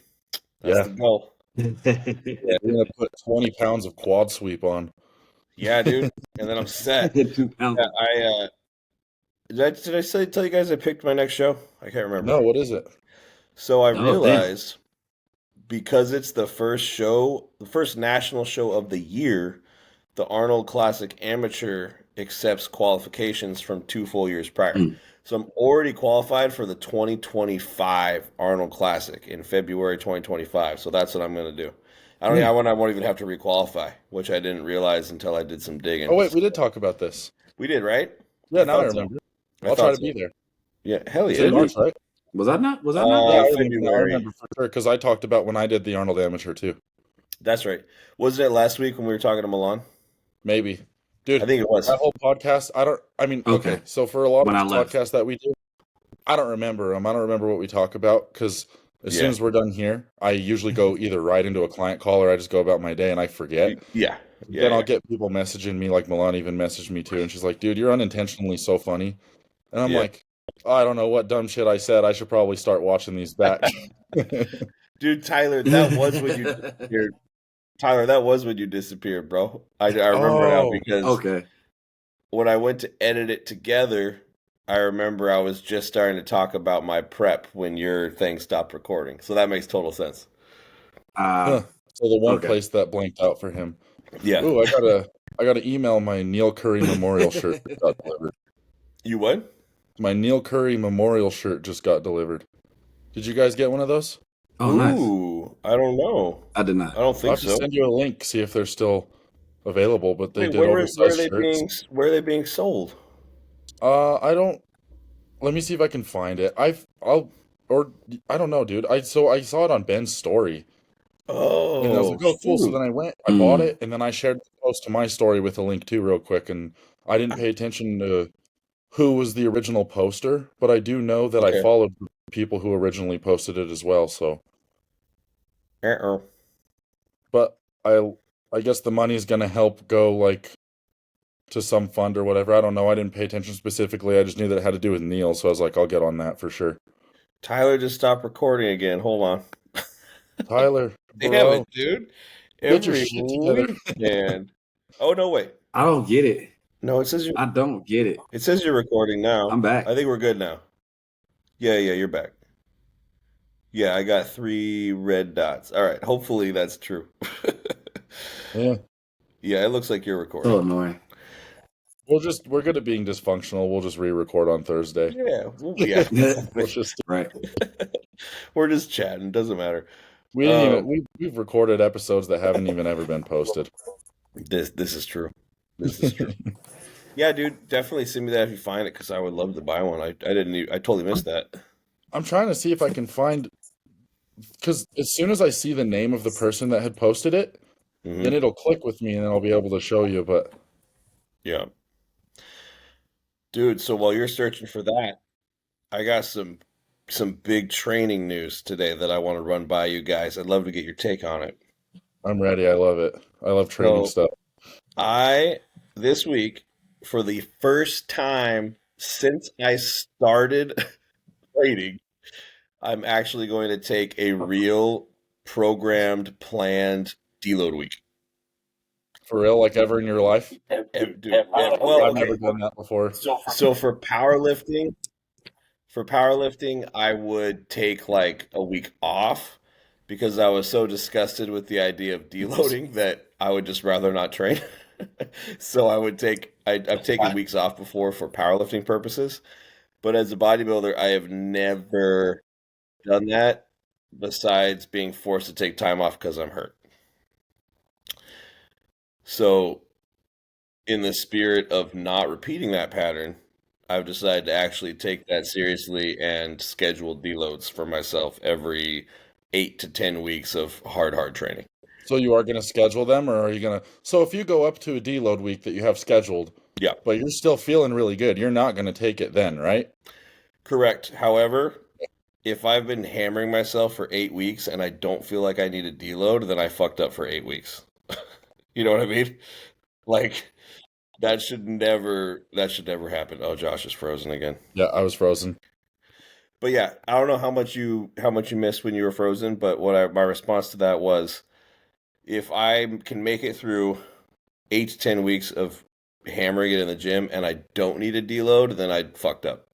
That's the goal. You're gonna put 20 pounds of quad sweep on. Yeah, dude. And then I'm set. 2 pounds. Did I tell you guys I picked my next show? I can't remember. No, what is it? So I realized because it's the first national show of the year, the Arnold Classic Amateur accepts qualifications from 2 full years prior. So I'm already qualified for the 2025 Arnold Classic in February 2025. So that's what I'm going to do. I won't even have to requalify, which I didn't realize until I did some digging. Oh, wait, we did talk about this. We did, right? Yeah, now I remember. I'll try to be there. Yeah, hell yeah. It's in March, right? Was I not? Yeah, February. I remember for sure because I talked about when I did the Arnold Amateur too. That's right. Wasn't it last week when we were talking to Milan? Maybe. Dude, I think it was. That whole podcast, okay. So for a lot of the podcasts that we do, I don't remember them. I don't remember what we talk about because as soon as we're done here, I usually go either right into a client call or I just go about my day and I forget. Yeah. Then I'll get people messaging me, like Milan even messaged me too, and she's like, dude, you're unintentionally so funny. And I'm like, I don't know what dumb shit I said. I should probably start watching these back. Dude, Tyler, that was when you disappeared. Tyler, that was when you disappeared, bro. I remember now because when I went to edit it together, I remember I was just starting to talk about my prep when your thing stopped recording. So that makes total sense. So the one place that blanked out for him. Yeah. Ooh, I gotta email my Neil Curry memorial shirt that got delivered. You what? My Neil Curry memorial shirt just got delivered. Did you guys get one of those? Oh, nice. Ooh, I don't know. I did not. I don't think I'll have to send you a link, see if they're still available. But they did oversized shirts. Where are they being sold? I don't. Let me see if I can find it. I don't know, dude. I saw it on Ben's story. Oh, and I was like, oh, cool. So then I went, I bought it, and then I shared the post to my story with a link too, real quick. And I didn't pay attention to who was the original poster, but I do know that I followed people who originally posted it as well. So, but I guess the money is gonna help go like to some fund or whatever. I don't know. I didn't pay attention specifically. I just knew that it had to do with Neil, so I was like, I'll get on that for sure. Tyler just stopped recording again. Hold on. Tyler, damn it, dude! Get your shit together, man. Oh no, wait. I don't get it. No, it says I don't get it. It says you're recording now. I'm back. I think we're good now. Yeah, you're back. Yeah, I got 3 red dots. All right, hopefully that's true. Yeah. Yeah, it looks like you're recording. So annoying. We're good at being dysfunctional. We'll just re-record on Thursday. Yeah. Right. We're just chatting. Doesn't matter. We've recorded episodes that haven't even ever been posted. This is true. This is true. Yeah, dude, definitely send me that if you find it because I would love to buy one. I totally missed that. I'm trying to see if I can find, because as soon as I see the name of the person that had posted it, then it'll click with me and I'll be able to show you. But yeah, dude. So while you're searching for that, I got some big training news today that I want to run by you guys. I'd love to get your take on it. I'm ready. I love it. I love training So stuff. this week, for the first time since I started training, I'm actually going to take a real programmed, planned deload week. For real, like ever in your life? Dude, well, I've never done that before. So for powerlifting, I would take like a week off because I was so disgusted with the idea of deloading that I would just rather not train. So I've taken weeks off before for powerlifting purposes, but as a bodybuilder, I have never done that besides being forced to take time off because I'm hurt. So in the spirit of not repeating that pattern, I've decided to actually take that seriously and schedule deloads for myself every 8 to 10 weeks of hard training. So you are going to schedule them, or are you going to? So if you go up to a deload week that you have scheduled, yeah, but you're still feeling really good, you're not going to take it then, right? Correct. However, if I've been hammering myself for 8 weeks and I don't feel like I need a deload, then I fucked up for 8 weeks. You know what I mean? Like that should never happen. Oh, Josh is frozen again. Yeah, I was frozen. But yeah, I don't know how much you missed when you were frozen, but my response to that was, if I can make it through 8 to 10 weeks of hammering it in the gym and I don't need a deload, then I fucked up.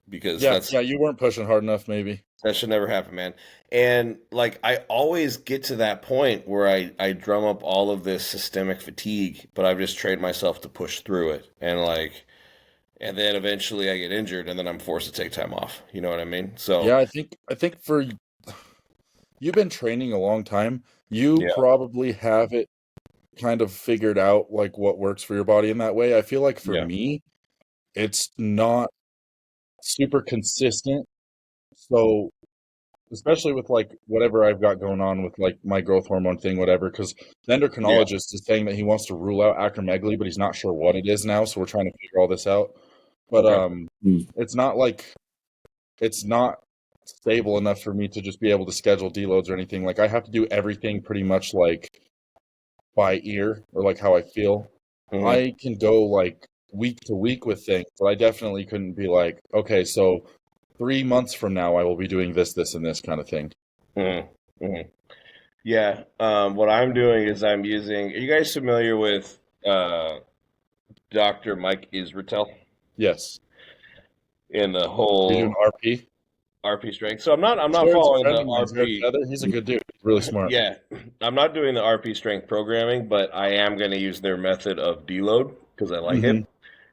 Because you weren't pushing hard enough, maybe. That should never happen, man. And like I always get to that point where I drum up all of this systemic fatigue, but I've just trained myself to push through it. And then eventually I get injured and then I'm forced to take time off. You know what I mean? So yeah, I think for you've been training a long time. You probably have it kind of figured out, like what works for your body in that way. I feel like for me, it's not super consistent. So especially with like whatever I've got going on with like my growth hormone thing, whatever, because the endocrinologist is saying that he wants to rule out acromegaly, but he's not sure what it is now. So we're trying to figure all this out. But it's not stable enough for me to just be able to schedule deloads or anything. Like I have to do everything pretty much like by ear or like how I feel. I can go like week to week with things, but I definitely couldn't be like, okay, so 3 months from now I will be doing this, this, and this kind of thing. Yeah. What I'm doing is I'm using. Are you guys familiar with Dr. Mike Israetel? Yes. In the whole You're doing RP strength. So I'm not following the RP. He's a good dude. Really smart. Yeah. I'm not doing the RP strength programming, but I am going to use their method of deload because I like it.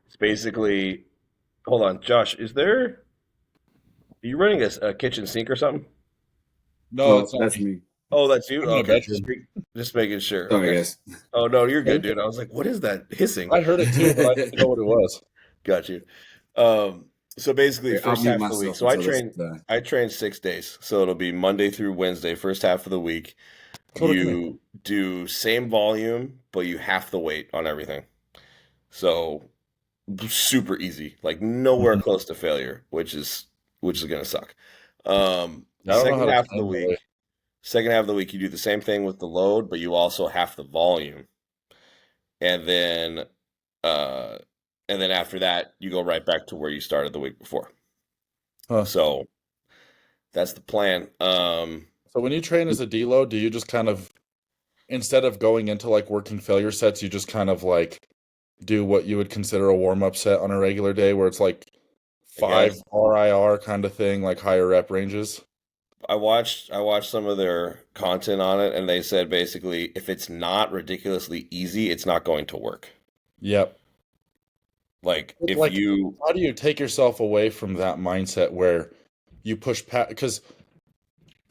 It's basically, hold on, Josh, are you running a kitchen sink or something? No, that's me. Oh, that's you? Okay. Just making sure. Sorry, okay. guys. Oh, no, you're good, dude. I was like, what is that hissing? I heard it too, but I didn't know what it was. Got you. So basically, first half of the week. So I train 6 days. So it'll be Monday through Wednesday, first half of the week. You do same volume, but you half the weight on everything. So super easy, like nowhere close to failure, which is gonna suck. Second half of the week, you do the same thing with the load, but you also half the volume, and then after that, you go right back to where you started the week before. So that's the plan. So when you train as a deload, do you just kind of, instead of going into like working failure sets, you just kind of like do what you would consider a warm-up set on a regular day where it's like 5 RIR kind of thing, like higher rep ranges? I watched some of their content on it, and they said basically if it's not ridiculously easy, it's not going to work. Yep. Like how do you take yourself away from that mindset where you push past? Because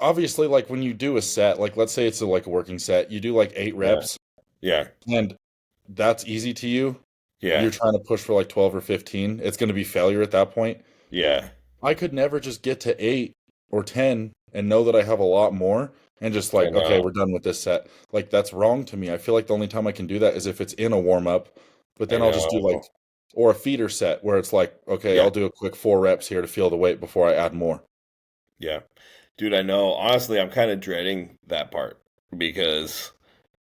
obviously, like when you do a set, like let's say it's a working set, you do like 8 reps. Yeah. And that's easy to you. Yeah. You're trying to push for like 12 or 15. It's going to be failure at that point. Yeah. I could never just get to 8 or 10 and know that I have a lot more and just I like, okay, know. we're done with this set. Like that's wrong to me. I feel like the only time I can do that is if it's in a warm up, but I then I'll just do like, know. or a feeder set where it's like, okay, Yeah. I'll do a quick 4 reps here to feel the weight before I add more. Yeah. Dude, I know. Honestly, I'm kind of dreading that part because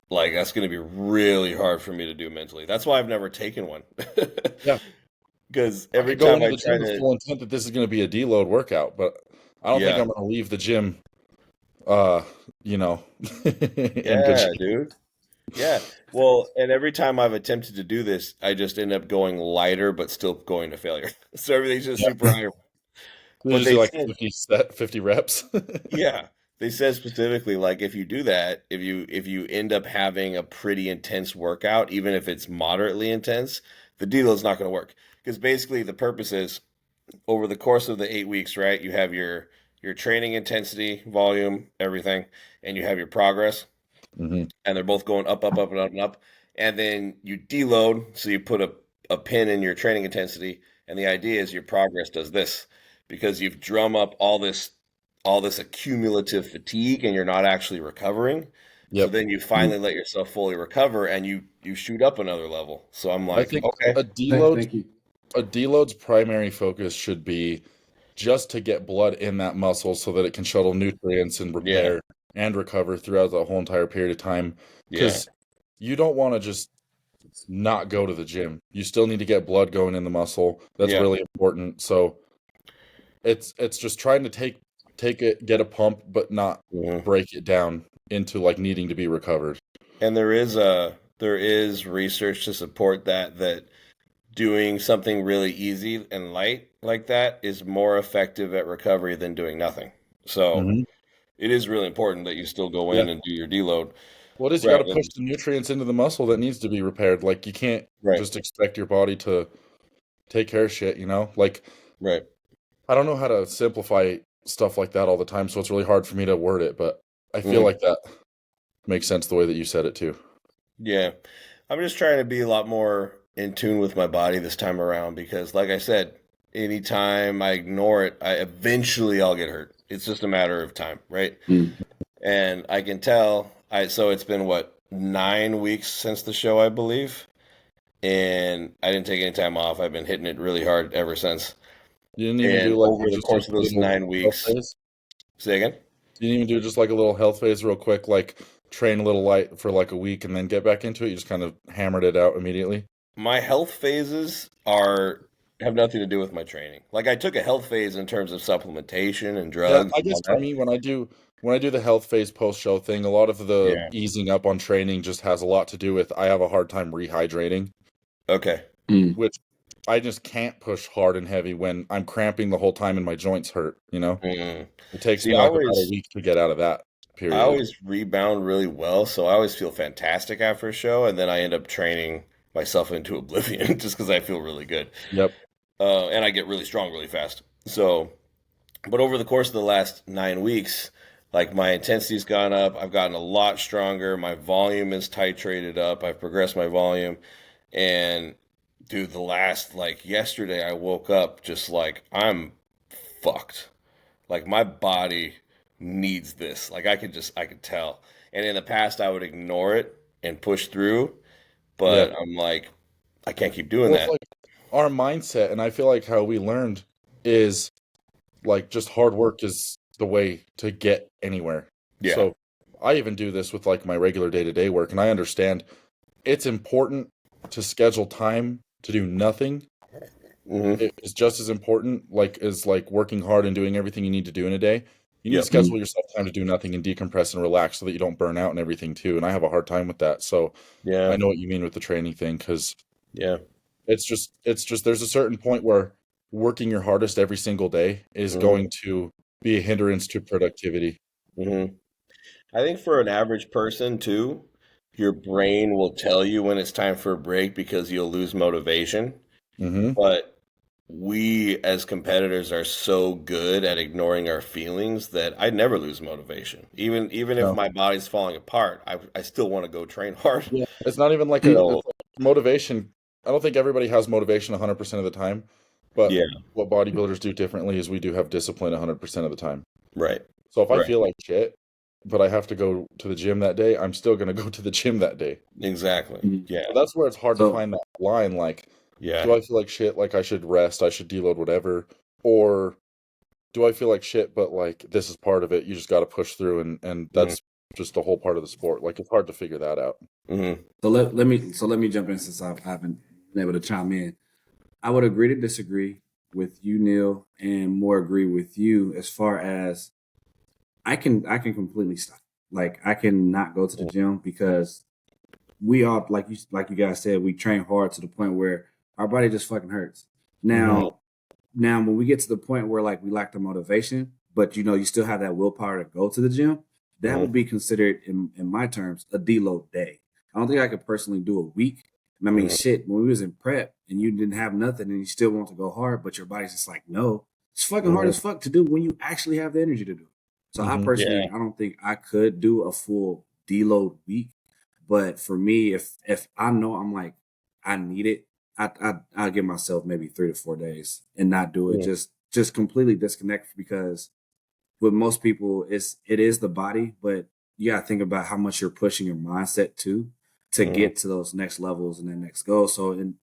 like that's going to be really hard for me to do mentally. That's why I've never taken one. Yeah. Because I every could go time into I the try gym with to, full intent that this is going to be a deload workout, but I don't think yeah, I'm going to leave the gym, uh, you know, in good yeah, shape. dude. Yeah. Well, and every time I've attempted to do this, I just end up going lighter, but still going to failure. So everything's just super high. They But just do they like said, 50 reps. yeah, they said specifically, like if you do that, if you end up having a pretty intense workout, even if it's moderately intense, the deal is not going to work. Because basically the purpose is over the course of the 8 weeks, right? You have your training intensity, volume, everything, and you have your progress. Hmm. And they're both going up, up, up, and up, and up. And then you deload, so you put a pin in your training intensity, and the idea is your progress does this because you've drum up all this accumulative fatigue, and you're not actually recovering. So Yep. then you finally let yourself fully recover, and you shoot up another level. So I'm I like, think okay, a Thank, deload thank you. a deload's primary focus should be just to get blood in that muscle so that it can shuttle nutrients and yeah, repair and recover throughout the whole entire period of time. yeah, Because you don't want to just not go to the gym. You still need to get blood going in the muscle. That's yeah. really important. So it's just trying to take it, get a pump, but not Mhm. break it down into like needing to be recovered. And there is research to support that doing something really easy and light like that is more effective at recovery than doing nothing. So Hmm. it is really important that you still go Yeah. in and do your deload What is you got to rather push than the nutrients into the muscle that needs to be repaired. Like you can't right, just expect your body to take care of shit, you know? Like right. I don't know how to simplify stuff like that all the time, so it's really hard for me to word it, but I feel Hmm. like that makes sense the way that you said it too. Yeah. I'm just trying to be a lot more in tune with my body this time around because like I said, anytime I ignore it, I'll get hurt. It's just a matter of time, right? Mm. And I can tell so it's been what 9 weeks since the show, I believe. And I didn't take any time off. I've been hitting it really hard ever since. You didn't even And do like over the just a course of those little nine health weeks, phase. say again? You didn't even do just like a little health phase real quick, like train a little light for like a week and then get back into it. You just kind of hammered it out immediately. My health phases are have nothing to do with my training. Like I took a health phase in terms of supplementation and Yeah, drugs I and guess all for that. me when I do the health phase post show thing, a lot of the Yeah. easing up on training just has a lot to do with I have a hard time rehydrating, Okay. Mm. which I just can't push hard and heavy when I'm cramping the whole time and my joints hurt, you know? Mm. It takes See, me like about a week to get out of that I period. always rebound really well, so I always feel fantastic after a show, and then I end up training myself into oblivion just because I feel really good. Yep. And I get really strong really fast. So, but over the course of the last 9 weeks, like my intensity's gone up. I've gotten a lot stronger. My volume is titrated up. I've progressed my volume. And dude, the last, like yesterday, I woke up just like I'm fucked. Like my body needs this. Like I could tell. And in the past, I would ignore it and push through. Yeah. But I'm like, I can't keep doing Well, it's that. like our mindset, and I feel like how we learned is like just hard work is the way to get anywhere. Yeah. So I even do this with like my regular day-to-day work, and I understand it's important to schedule time to do nothing. Hmm. It is just as important like as like working hard and doing everything you need to do in a day. You need to Yep. Mm. schedule yourself time to do nothing and decompress and relax so that you don't burn out and everything too. And I have a hard time with that. So I Yeah. know what you mean with the training thing because Yeah. it's just there's a certain point where working your hardest every single day is Hmm. going to be a hindrance to productivity. Hmm. I think for an average person too, your brain will tell you when it's time for a break because you'll lose motivation. Hmm. But we as competitors are so good at ignoring our feelings that I never lose motivation. Even if No. my body's falling apart, I still want to go train hard. Yeah. It's not even like So it's like motivation. I don't think everybody has motivation 100% of the time, but yeah, what bodybuilders do differently is we do have discipline 100% of the time. right. So if I Right. feel like shit, but I have to go to the gym that day, I'm still gonna go to the gym that day. Exactly. Yeah. So that's where it's hard to So find that line. Like, Yeah. do I feel like shit, like I should rest, I should deload whatever, or do I feel like shit, but like this is part of it. You just got to push through, and that's just a whole part of the sport. Like it's hard to figure that out. Mm-hmm. so let me jump in since I haven't been able to chime in. I would agree to disagree with you, Neil, and more agree with you as far as I can completely stop. Like I can not go to the gym because we all like you guys said, we train hard to the point where our body just fucking hurts. Now when we get to the point where like we lack the motivation, but you still have that willpower to go to the gym, that would be considered in my terms a deload day. I don't think I could personally do a week. And I mean, shit, when we was in prep and you didn't have nothing and you still want to go hard, but your body's just like, no, it's fucking hard as fuck to do when you actually have the energy to do it. So I personally, I don't think I could do a full deload week. But for me, if I know I'm like, I need it, I'll give myself maybe 3 to 4 days and not do it. Just completely disconnect because with most people, it is the body, but you gotta think about how much you're pushing your mindset to get to those next levels and that next goal. So in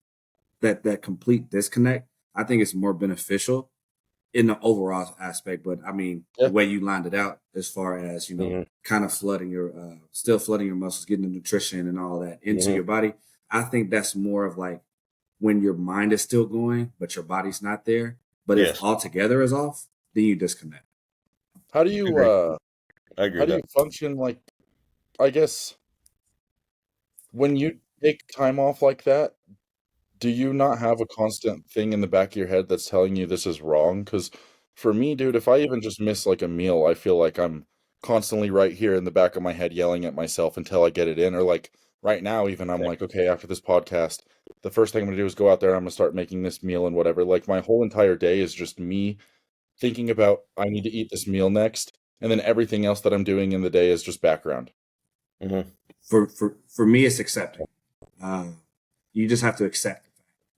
that complete disconnect, I think it's more beneficial in the overall aspect. But I mean, the way you lined it out, as far as kind of flooding your, still flooding your muscles, getting the nutrition and all that into your body. I think that's more of like when your mind is still going, but your body's not there. But if altogether is off, then you disconnect. How do you I agree how with do you that. function? Like, I guess when you take time off like that, do you not have a constant thing in the back of your head that's telling you this is wrong? Because for me, dude, if I even just miss like a meal, I feel like I'm constantly right here in the back of my head yelling at myself until I get it in. Or like right now, even I'm like, okay, after this podcast, the first thing I'm gonna do is go out there. I'm gonna start making this meal and whatever. Like my whole entire day is just me thinking about I need to eat this meal next, and then everything else that I'm doing in the day is just background. For me, it's accepting. You just have to accept.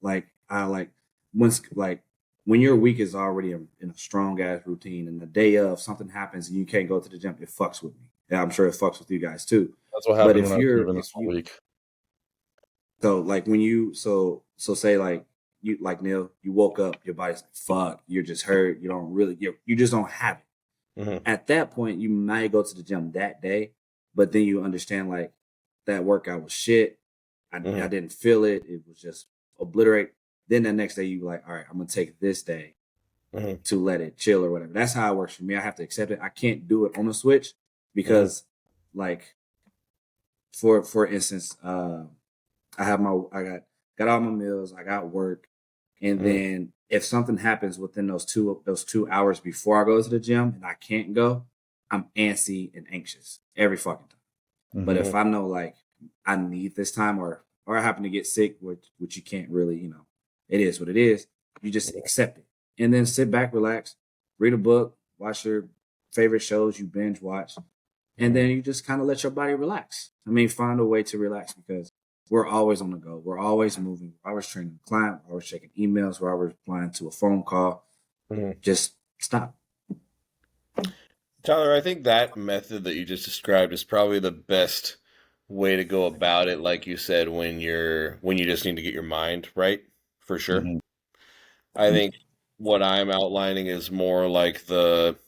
Like I like once like when your week is already in a strong ass routine, and the day of something happens and you can't go to the gym, it fucks with me. Yeah, I'm sure it fucks with you guys too. That's what But happened when I was moving if this whole you week. so like when you so say like you like Neil, you woke up, your body's like fuck, you're just hurt, you don't really you just don't have it. At that point, you might go to the gym that day, but then you understand like that workout was shit. I didn't feel it. It was just obliterate. Then the next day you like, all right, I'm gonna take this day to let it chill or whatever. That's how it works for me. I have to accept it. I can't do it on a switch because like for instance, I got all my meals, I got work, and then if something happens within those 2 hours before I go to the gym and I can't go, I'm antsy and anxious every fucking time. But if I know like I need this time or I happen to get sick, which you can't really, it is what it is. You just accept it and then sit back, relax, read a book, watch your favorite shows you binge watch, and then you just kind of let your body relax. I mean, find a way to relax because we're always on the go. We're always moving. We're always training a client. We're always checking emails. We're always replying to a phone call. Just stop. Tyler, I think that method that you just described is probably the best way to go about it. Like you said, when you just need to get your mind right, for sure. I think what I'm outlining is more like Physical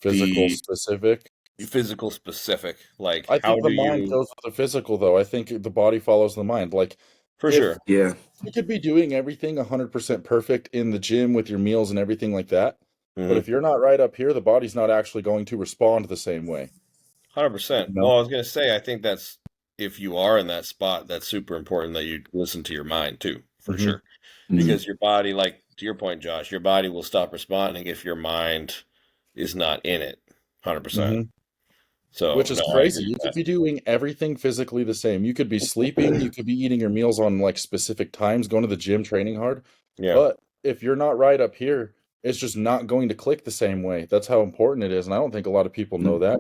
the specific. physical specific. Like I how think the do mind you goes with the physical, though. I think the body follows the mind. Like, for if sure. Yeah. you could be doing everything 100% perfect in the gym with your meals and everything like that, but if you're not right up here, the body's not actually going to respond the same way. 100%. You Well, know? I was gonna say I think that's if you are in that spot, that's super important that you listen to your mind too, for sure. Because your body, like to your point, Josh, your body will stop responding if your mind is not in it 100%. Which So, is no, I crazy. agree You with could that. be doing everything physically the same. You could be sleeping, you could be eating your meals on like specific times, going to the gym, training hard. Yeah. But if you're not right up here, it's just not going to click the same way. That's how important it is. And I don't think a lot of people know that.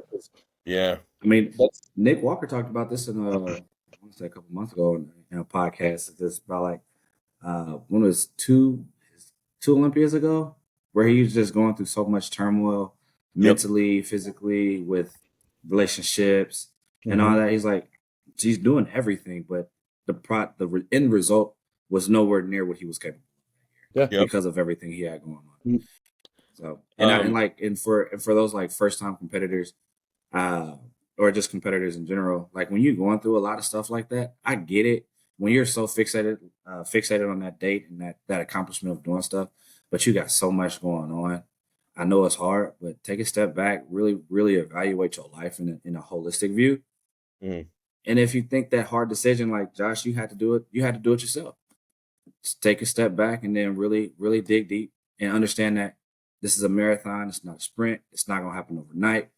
Yeah. I mean, That's Nick Walker talked about this in I want to say a couple months ago in a podcast. Just about like one of his two Olympias ago, where he was just going through so much turmoil mentally, physically, with relationships and all that. He's like, he's doing everything, but the end result was nowhere near what he was capable of because of everything he had going on. So, and for those like first time competitors, or just competitors in general, like when you're going through a lot of stuff like that, I get it. When you're so fixated on that date and that accomplishment of doing stuff, but you got so much going on. I know it's hard, but take a step back, really, really evaluate your life in a holistic view. And if you think that hard decision, like Josh, you had to do it yourself. Just take a step back and then really, really dig deep and understand that this is a marathon. It's not a sprint. It's not going to happen overnight.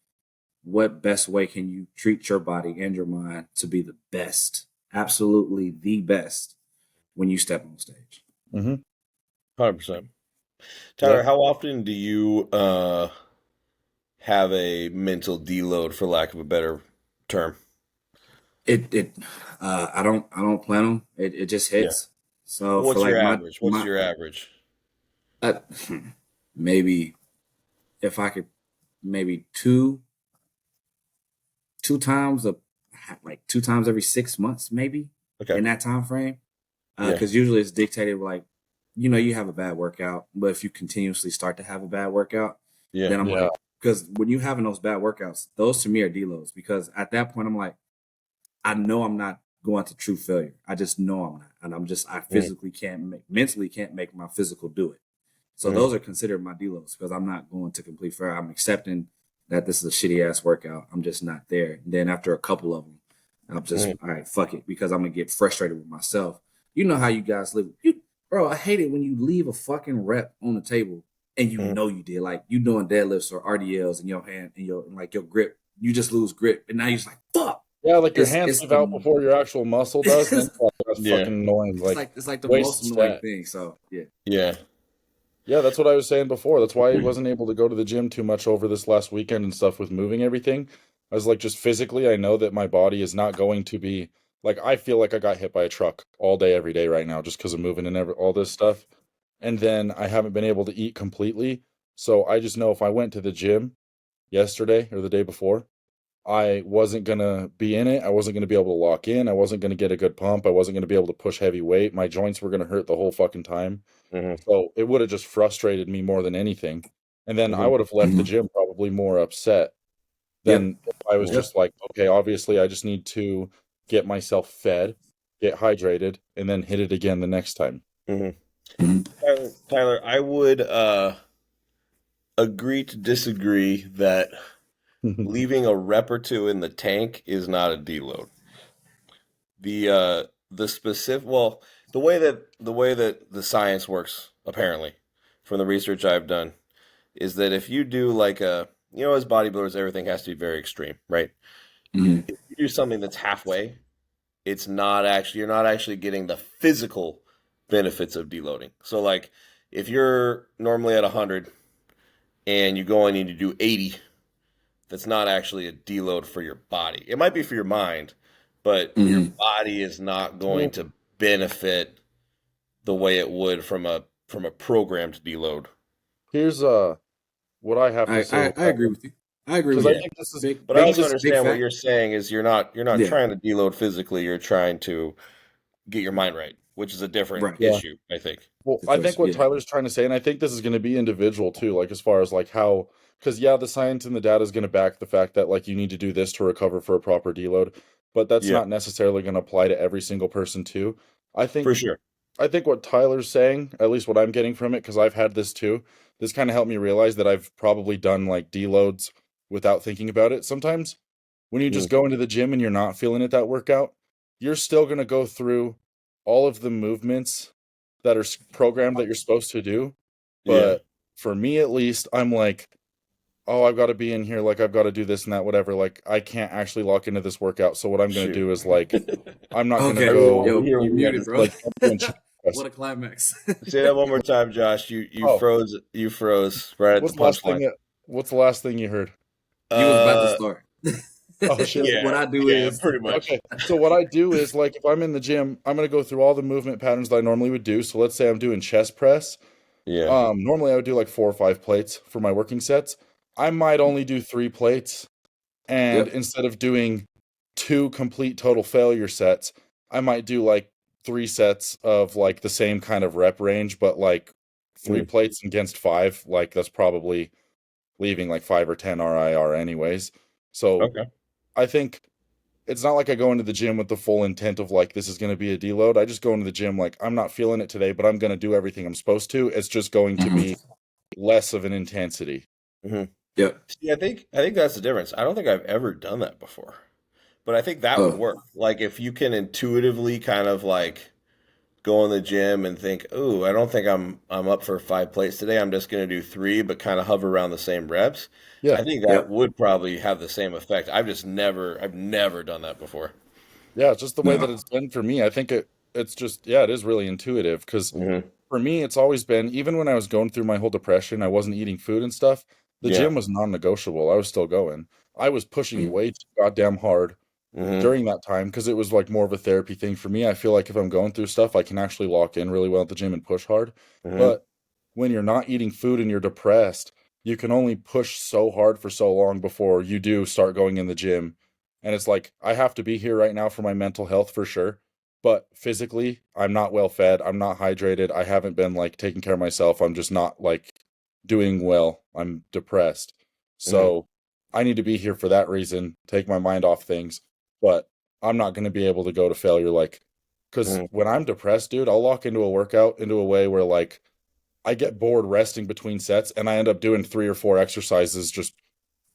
What best way can you treat your body and your mind to be the best, absolutely the best, when you step on stage? 100%. Tyler, how often do you have a mental deload, for lack of a better term? I don't plan them. It just hits. So what's for your like average? What's your average? Maybe if I could, maybe two times like 2 times every 6 months, maybe in that time frame. Because usually it's dictated like, you have a bad workout, but if you continuously start to have a bad workout, then I'm like, because when you having those bad workouts, those to me are deloads. Because at that point, I'm like, I know I'm not going to true failure. I just know I'm not, and I physically mentally can't make my physical do it. So those are considered my deloads because I'm not going to complete failure. I'm accepting that this is a shitty ass workout. I'm just not there. And then after a couple of them, I'm just all right, fuck it, because I'm gonna get frustrated with myself. You know how you guys live. Bro, I hate it when you leave a fucking rep on the table and you know you did. Like you doing deadlifts or RDLs in your hand and your grip. You just lose grip, and now you're just like, fuck. Yeah, like your hands give out before your actual muscle does. That's fucking annoying. It's like the most annoying thing. So yeah, that's what I was saying before. That's why I wasn't able to go to the gym too much over this last weekend and stuff with moving everything. I was like, just physically, I know that my body is not going to be like, I feel like I got hit by a truck all day, every day right now, just because of moving and all this stuff. And then I haven't been able to eat completely. So I just know if I went to the gym yesterday or the day before, I wasn't going to be in it. I wasn't going to be able to lock in. I wasn't going to get a good pump. I wasn't going to be able to push heavy weight. My joints were going to hurt the whole fucking time. So it would have just frustrated me more than anything. And then I would have left the gym probably more upset than if I was just like, okay, obviously I just need to get myself fed, get hydrated, and then hit it again the next time. Tyler, I would agree to disagree that leaving a rep or two in the tank is not a deload. The way that the science works, apparently, from the research I've done, is that if you do like as bodybuilders, everything has to be very extreme, right? If you do something that's halfway, you're not actually getting the physical benefits of deloading. So like if you're normally at 100 and you go in and you do 80, that's not actually a deload for your body. It might be for your mind, but your body is not going to benefit the way it would from a programmed deload. Here's what I have to say. I agree with you. I agree with you. I think this is but I also understand what you're saying is you're not trying to deload physically. You're trying to get your mind right, which is a different issue, I think. Well, I think what Tyler's trying to say, and I think this is going to be individual too, like as far as like how, because the science and the data is going to back the fact that like you need to do this to recover for a proper deload, but that's not necessarily going to apply to every single person too. I think for sure. I think what Tyler's saying, at least what I'm getting from it, because I've had this too, this kind of helped me realize that I've probably done like deloads without thinking about it. Sometimes when you just go into the gym and you're not feeling it that workout, you're still going to go through all of the movements that are programmed that you're supposed to do. But for me, at least, I'm like, oh, I've got to be in here. Like, I've got to do this and that, whatever. Like, I can't actually lock into this workout. So what I'm going to do is like, I'm not going to go. Yo, you muted, bro. What a climax. Say that one more time, Josh. You froze. You froze right at the punchline. What's the last thing you heard? He was about to start. Oh shit! What I do is pretty much. Okay, so what I do is like if I'm in the gym, I'm gonna go through all the movement patterns that I normally would do. So let's say I'm doing chest press. Normally I would do like 4 or 5 plates for my working sets. I might only do 3 plates, and Yep. instead of doing 2 complete total failure sets, I might do like 3 sets of like the same kind of rep range, but like 3 plates against 5. Like that's probably leaving like 5 or 10 RIR anyways. So Okay. I think it's not like I go into the gym with the full intent of like this is going to be a deload. I just go into the gym like I'm not feeling it today, but I'm going to do everything I'm supposed to. It's just going to be less of an intensity. Yep. See, I think that's the difference. I don't think I've ever done that before, but I think that would Oh, work. Like if you can intuitively kind of like go in the gym and think, "Ooh, I don't think I'm up for 5 plates today. I'm just going to do 3, but kind of hover around the same reps." Yeah. I think that yep. would probably have the same effect. I've never done that before. Yeah, it's just the way that No. it's been for me. I think it's just yeah, it is really intuitive because Hmm. for me it's always been even when I was going through my whole depression, I wasn't eating food and stuff. The Yeah. gym was non-negotiable. I was still going. I was pushing Mm. way too goddamn hard Hmm. during that time because it was like more of a therapy thing for me. I feel like if I'm going through stuff, I can actually lock in really well at the gym and push hard. Hmm. But when you're not eating food and you're depressed, you can only push so hard for so long before you do start going in the gym. And it's like, I have to be here right now for my mental health for sure. But physically, I'm not well fed. I'm not hydrated. I haven't been like taking care of myself. I'm just not like doing well. I'm depressed. Hmm. So I need to be here for that reason, take my mind off things, but I'm not going to be able to go to failure like because Hmm. when I'm depressed, dude, I'll walk into a workout into a way where like I get bored resting between sets and I end up doing 3 or 4 exercises just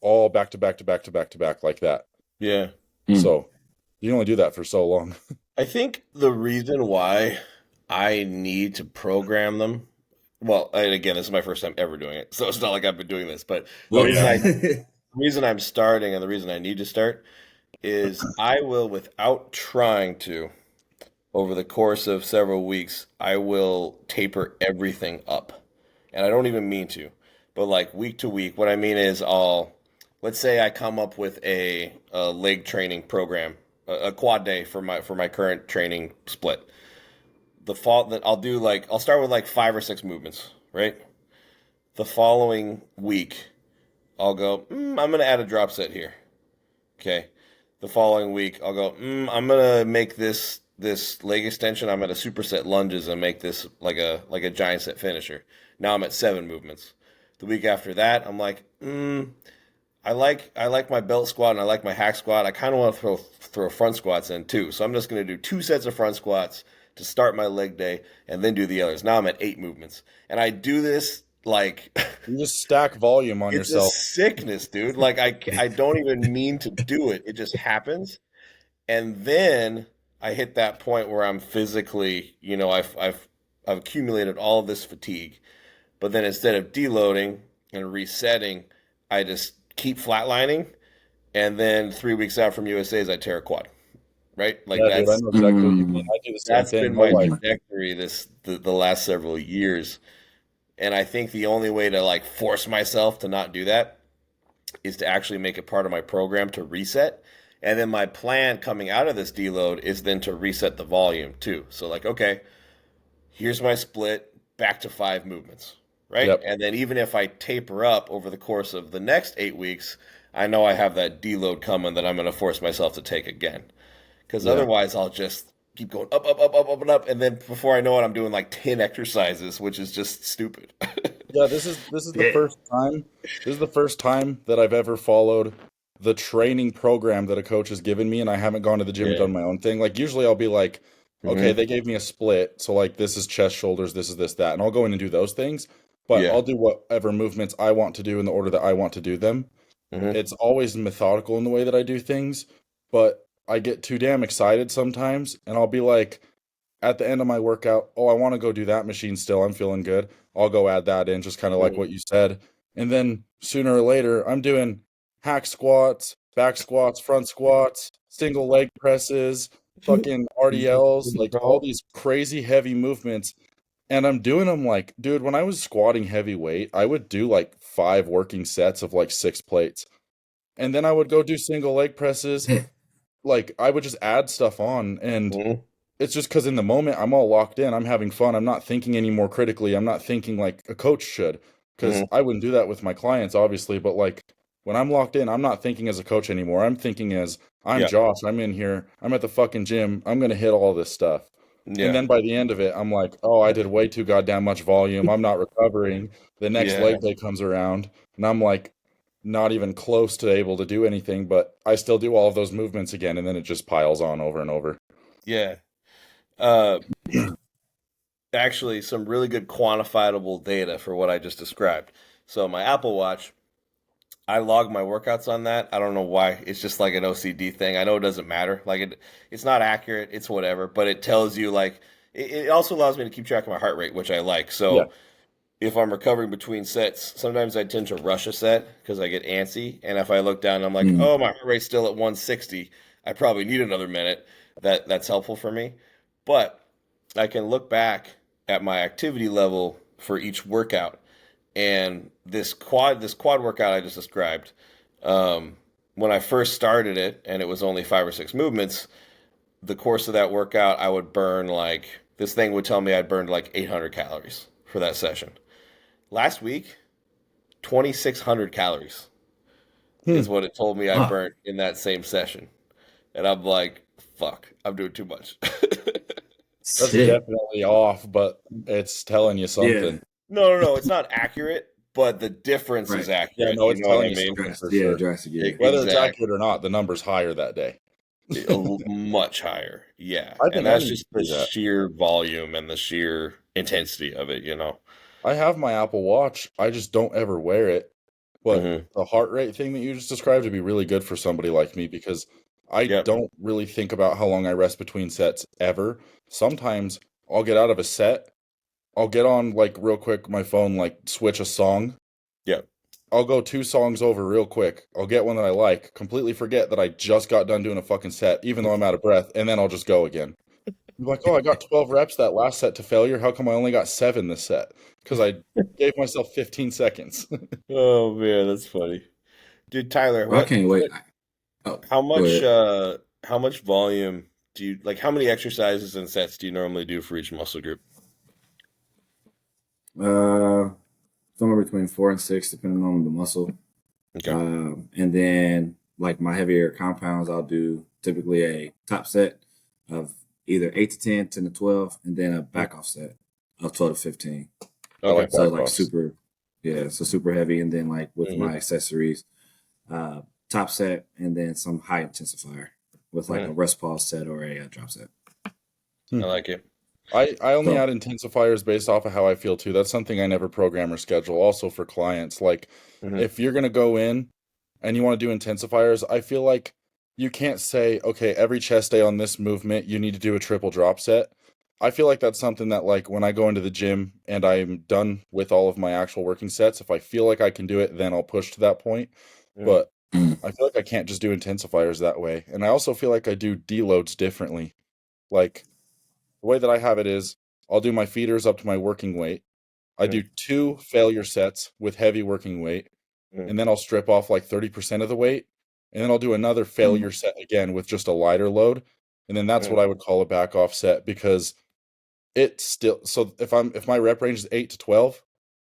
all back to back to back to back to back like that. Yeah. Mm. So you only do that for so long. I think the reason why I need to program them, well, and again, this is my first time ever doing it, so it's not like I've been doing this, but the Well, reason reason I'm starting and the reason I need to start is I will, without trying to, over the course of several weeks, I will taper everything up. And I don't even mean to, but like week to week, what I mean is let's say I come up with a leg training program, a quad day for my current training split. The fall that I'll start with like 5 or 6 movements, right? The following week, I'll go, I'm gonna add a drop set here. Okay. The following week, I'll go, I'm gonna make this leg extension. I'm gonna superset lunges and make this like a giant set finisher. Now I'm at 7 movements. The week after that, I'm like, I like my belt squat and I like my hack squat. I kind of want to throw front squats in too. So I'm just gonna do 2 sets of front squats to start my leg day and then do the others. Now I'm at 8 movements, and I do this like You just stack volume on it's a yourself. sickness, dude. Like I don't even mean to do it. It just happens. And then I hit that point where I'm physically, I've accumulated all of this fatigue. But then instead of deloading and resetting, I just keep flatlining. And then 3 weeks out from USA's, I tear a quad. Right? Like Yeah, dude, I know exactly what you mean. I do the same that's thing. been My my wife, trajectory the last several years. And I think the only way to like force myself to not do that is to actually make it part of my program to reset. And then my plan coming out of this deload is then to reset the volume too. So like, okay, here's my split, back to 5 movements, right? yep. And then even if I taper up over the course of the next 8 weeks, I know I have that deload coming that I'm going to force myself to take again. Because Yeah. otherwise, I'll just keep going up, up, up, up, up, and up, and then before I know it, I'm doing like 10 exercises, which is just stupid. Yeah, this is the yeah. first time. This is the first time that I've ever followed the training program that a coach has given me, and I haven't gone to the gym and Yeah. done my own thing. Like usually, I'll be like, okay, Hmm. they gave me a split, so like this is chest, shoulders, this is this, that, and I'll go in and do those things. But Yeah. I'll do whatever movements I want to do in the order that I want to do them. Hmm. It's always methodical in the way that I do things, but I get too damn excited sometimes, and I'll be like, at the end of my workout, oh, I want to go do that machine still. I'm feeling good. I'll go add that in, just kind of like Hmm. what you said. And then sooner or later, I'm doing hack squats, back squats, front squats, single leg presses, fucking RDLs, like all these crazy heavy movements. And I'm doing them like, dude, when I was squatting heavy weight, I would do like 5 working sets of like 6 plates. And then I would go do single leg presses. Like I would just add stuff on and Hmm. it's just because in the moment I'm all locked in. I'm having fun. I'm not thinking any more critically. I'm not thinking like a coach should. because I wouldn't do that with my clients, obviously, but like when I'm locked in, I'm not thinking as a coach anymore. I'm thinking as I'm Josh. I'm in here. I'm at the fucking gym. I'm gonna hit all this stuff. And then by the end of it, I'm like, oh, I did way too goddamn much volume. I'm not recovering. The next leg day comes around, and I'm like, not even close to able to do anything, but I still do all of those movements again, and then it just piles on over and over. Yeah. Actually, some really good quantifiable data for what I just described. So my Apple Watch, I log my workouts on that. I don't know why. It's just like an OCD thing. I know it doesn't matter. Like it's not accurate. It's whatever. But it tells you like it also allows me to keep track of my heart rate, which I like. So if I'm recovering between sets, sometimes I tend to rush a set because I get antsy. And if I look down and I'm like, oh, my heart rate's still at 160, I probably need another minute. That's helpful for me. But I can look back at my activity level for each workout. And this quad workout I just described, when I first started it and it was only 5 or 6 movements, the course of that workout, I would burn like, this thing would tell me I'd burned like 800 calories for that session. Last week, 2,600 calories is what it told me I burnt in that same session. And I'm like, fuck, I'm doing too much. That's definitely off, but it's telling you something. Yeah. No, it's not accurate, but the difference is accurate. Yeah, no, it's telling you something for sure. Drastic, whether it's accurate or not, the number's higher that day. Much higher, yeah. And that's just the sheer volume and the sheer intensity of it, I have my Apple Watch. I just don't ever wear it. But the heart rate thing that you just described would be really good for somebody like me because I don't really think about how long I rest between sets ever. Sometimes I'll get out of a set. I'll get on like real quick my phone, like switch a song. Yeah. I'll go 2 songs over real quick. I'll get one that I like, completely forget that I just got done doing a fucking set, even though I'm out of breath, and then I'll just go again. I'm like, oh, I got 12 reps that last set to failure. How come I only got 7 this set? Because I gave myself 15 seconds. Oh, man, that's funny. Dude, Tyler, I can't wait. How much volume do you, like, how many exercises and sets do you normally do for each muscle group? Somewhere between 4 and 6, depending on the muscle. Okay. And then, like my heavier compounds, I'll do typically a top set of either 8 to 10, 10 to 12, and then a back off set of 12 to 15. Okay. So like super heavy, and then like with my accessories, top set, and then some high intensifier with like a rest pause set or a drop set. I like it. I only add intensifiers based off of how I feel too. That's something I never program or schedule. Also for clients, like if you're gonna go in and you want to do intensifiers, I feel like you can't say, okay, every chest day on this movement you need to do a triple drop set. I feel like that's something that like when I go into the gym and I'm done with all of my actual working sets, if I feel like I can do it, then I'll push to that point. But I feel like I can't just do intensifiers that way. And I also feel like I do deloads differently. Like the way that I have it is I'll do my feeders up to my working weight. I do 2 failure sets with heavy working weight, and then I'll strip off like 30% of the weight, and then I'll do another failure set again with just a lighter load. And then that's what I would call a back off set because it's still, so if my rep range is 8 to 12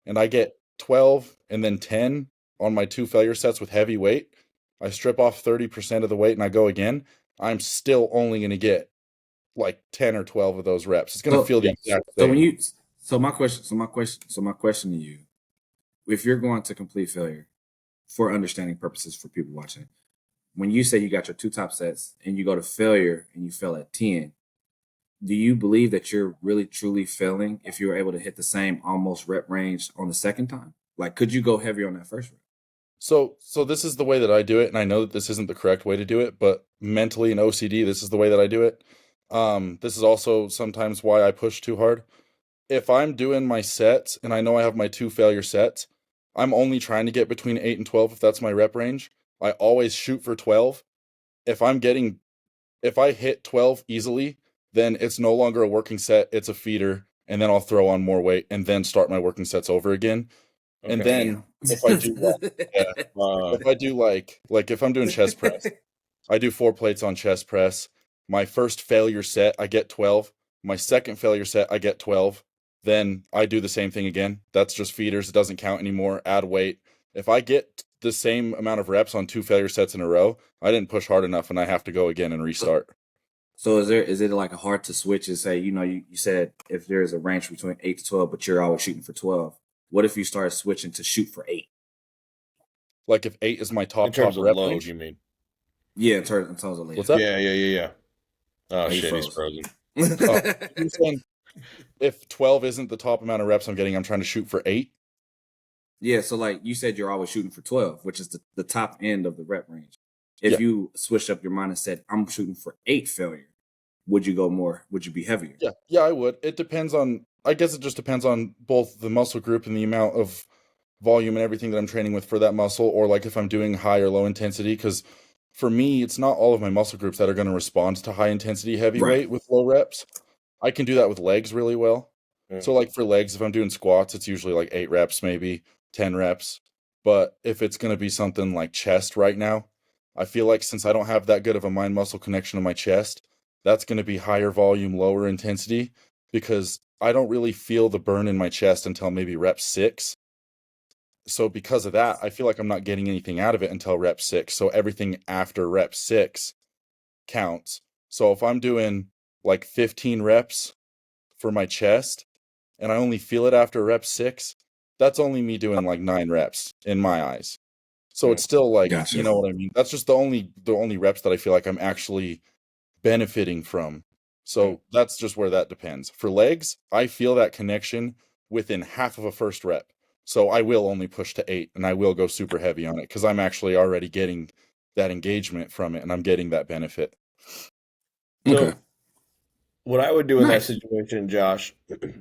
and I get 12 and then 10 on my 2 failure sets with heavy weight, I strip off 30% of the weight and I go again, I'm still only going to get like 10 or 12 of those reps. It's going to feel the exact same. So my question to you, if you're going to complete failure for understanding purposes for people watching, when you say you got your 2 top sets and you go to failure and you fail at 10, do you believe that you're really truly failing if you were able to hit the same almost rep range on the second time? Like, could you go heavier on that first rep? So this is the way that I do it, and I know that this isn't the correct way to do it, but mentally and OCD, this is the way that I do it. This is also sometimes why I push too hard. If I'm doing my sets and I know I have my 2 failure sets, I'm only trying to get between 8 and 12 if that's my rep range. I always shoot for 12. If I hit 12 easily, then it's no longer a working set, it's a feeder, and then I'll throw on more weight and then start my working sets over again. Okay. And then if I do if I'm doing chest press, I do 4 plates on chest press. My first failure set, I get 12. My second failure set, I get 12. then I do the same thing again. That's just feeders. It doesn't count anymore. Add weight. If I get the same amount of reps on 2 failure sets in a row, I didn't push hard enough and I have to go again and restart. So is it like hard to switch and say, you said if there's a range between 8 to 12, but you're always shooting for 12. What if you start switching to shoot for 8? Like if 8 is my top In terms of rep load, range? you mean? Yeah, in terms of later. What's up? Yeah. Oh, He shit, he's froze. frozen. You're saying if 12 isn't the top amount of reps I'm getting, I'm trying to shoot for 8? Yeah, so like you said, you're always shooting for 12, which is the top end of the rep range. If you switched up your mind and said, I'm shooting for 8 failure, would you go more? Would you be heavier? Yeah, I would. It depends on, I guess it just depends on both the muscle group and the amount of volume and everything that I'm training with for that muscle, or like if I'm doing high or low intensity, because for me, it's not all of my muscle groups that are going to respond to high intensity heavyweight with low reps. I can do that with legs really well. So like for legs, if I'm doing squats, it's usually like 8 reps, maybe 10 reps. But if it's going to be something like chest right now, I feel like since I don't have that good of a mind muscle connection to my chest, that's going to be higher volume, lower intensity, because I don't really feel the burn in my chest until maybe rep 6. So because of that, I feel like I'm not getting anything out of it until rep 6. So everything after rep 6 counts. So if I'm doing like 15 reps for my chest and I only feel it after rep 6, that's only me doing like 9 reps in my eyes. So it's still like, Gotcha. you know what I mean? That's just the only reps that I feel like I'm actually benefiting from. So that's just where that depends. For legs, I feel that connection within half of a first rep. So I will only push to 8 and I will go super heavy on it because I'm actually already getting that engagement from it and I'm getting that benefit. So what I would do in that situation, Josh,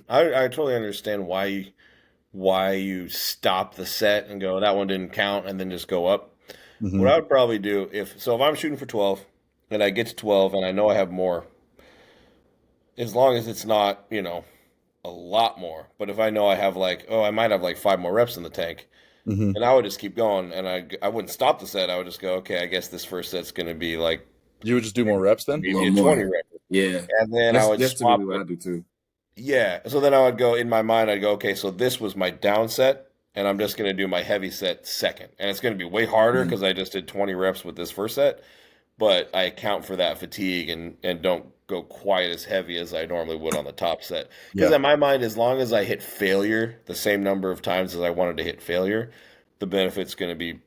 I totally understand why you stop the set and go, that one didn't count, and then just go up. What I would probably do if I'm shooting for 12 and I get to 12 and I know I have more, as long as it's not, a lot more. But if I know I have I might have like 5 more reps in the tank, and I would just keep going, and I wouldn't stop the set. I would just go, okay, I guess this first set's going to be like. You would just do more reps then? A Maybe little 20 more. reps. Yeah. And then I would that's swap typically what it. I do too. Yeah. So then I would go, in my mind, I'd go, okay, so this was my down set, and I'm just going to do my heavy set second. And it's going to be way harder because I just did 20 reps with this first set, but I account for that fatigue and don't go quite as heavy as I normally would on the top set. Because in my mind, as long as I hit failure the same number of times as I wanted to hit failure, the benefit's going to be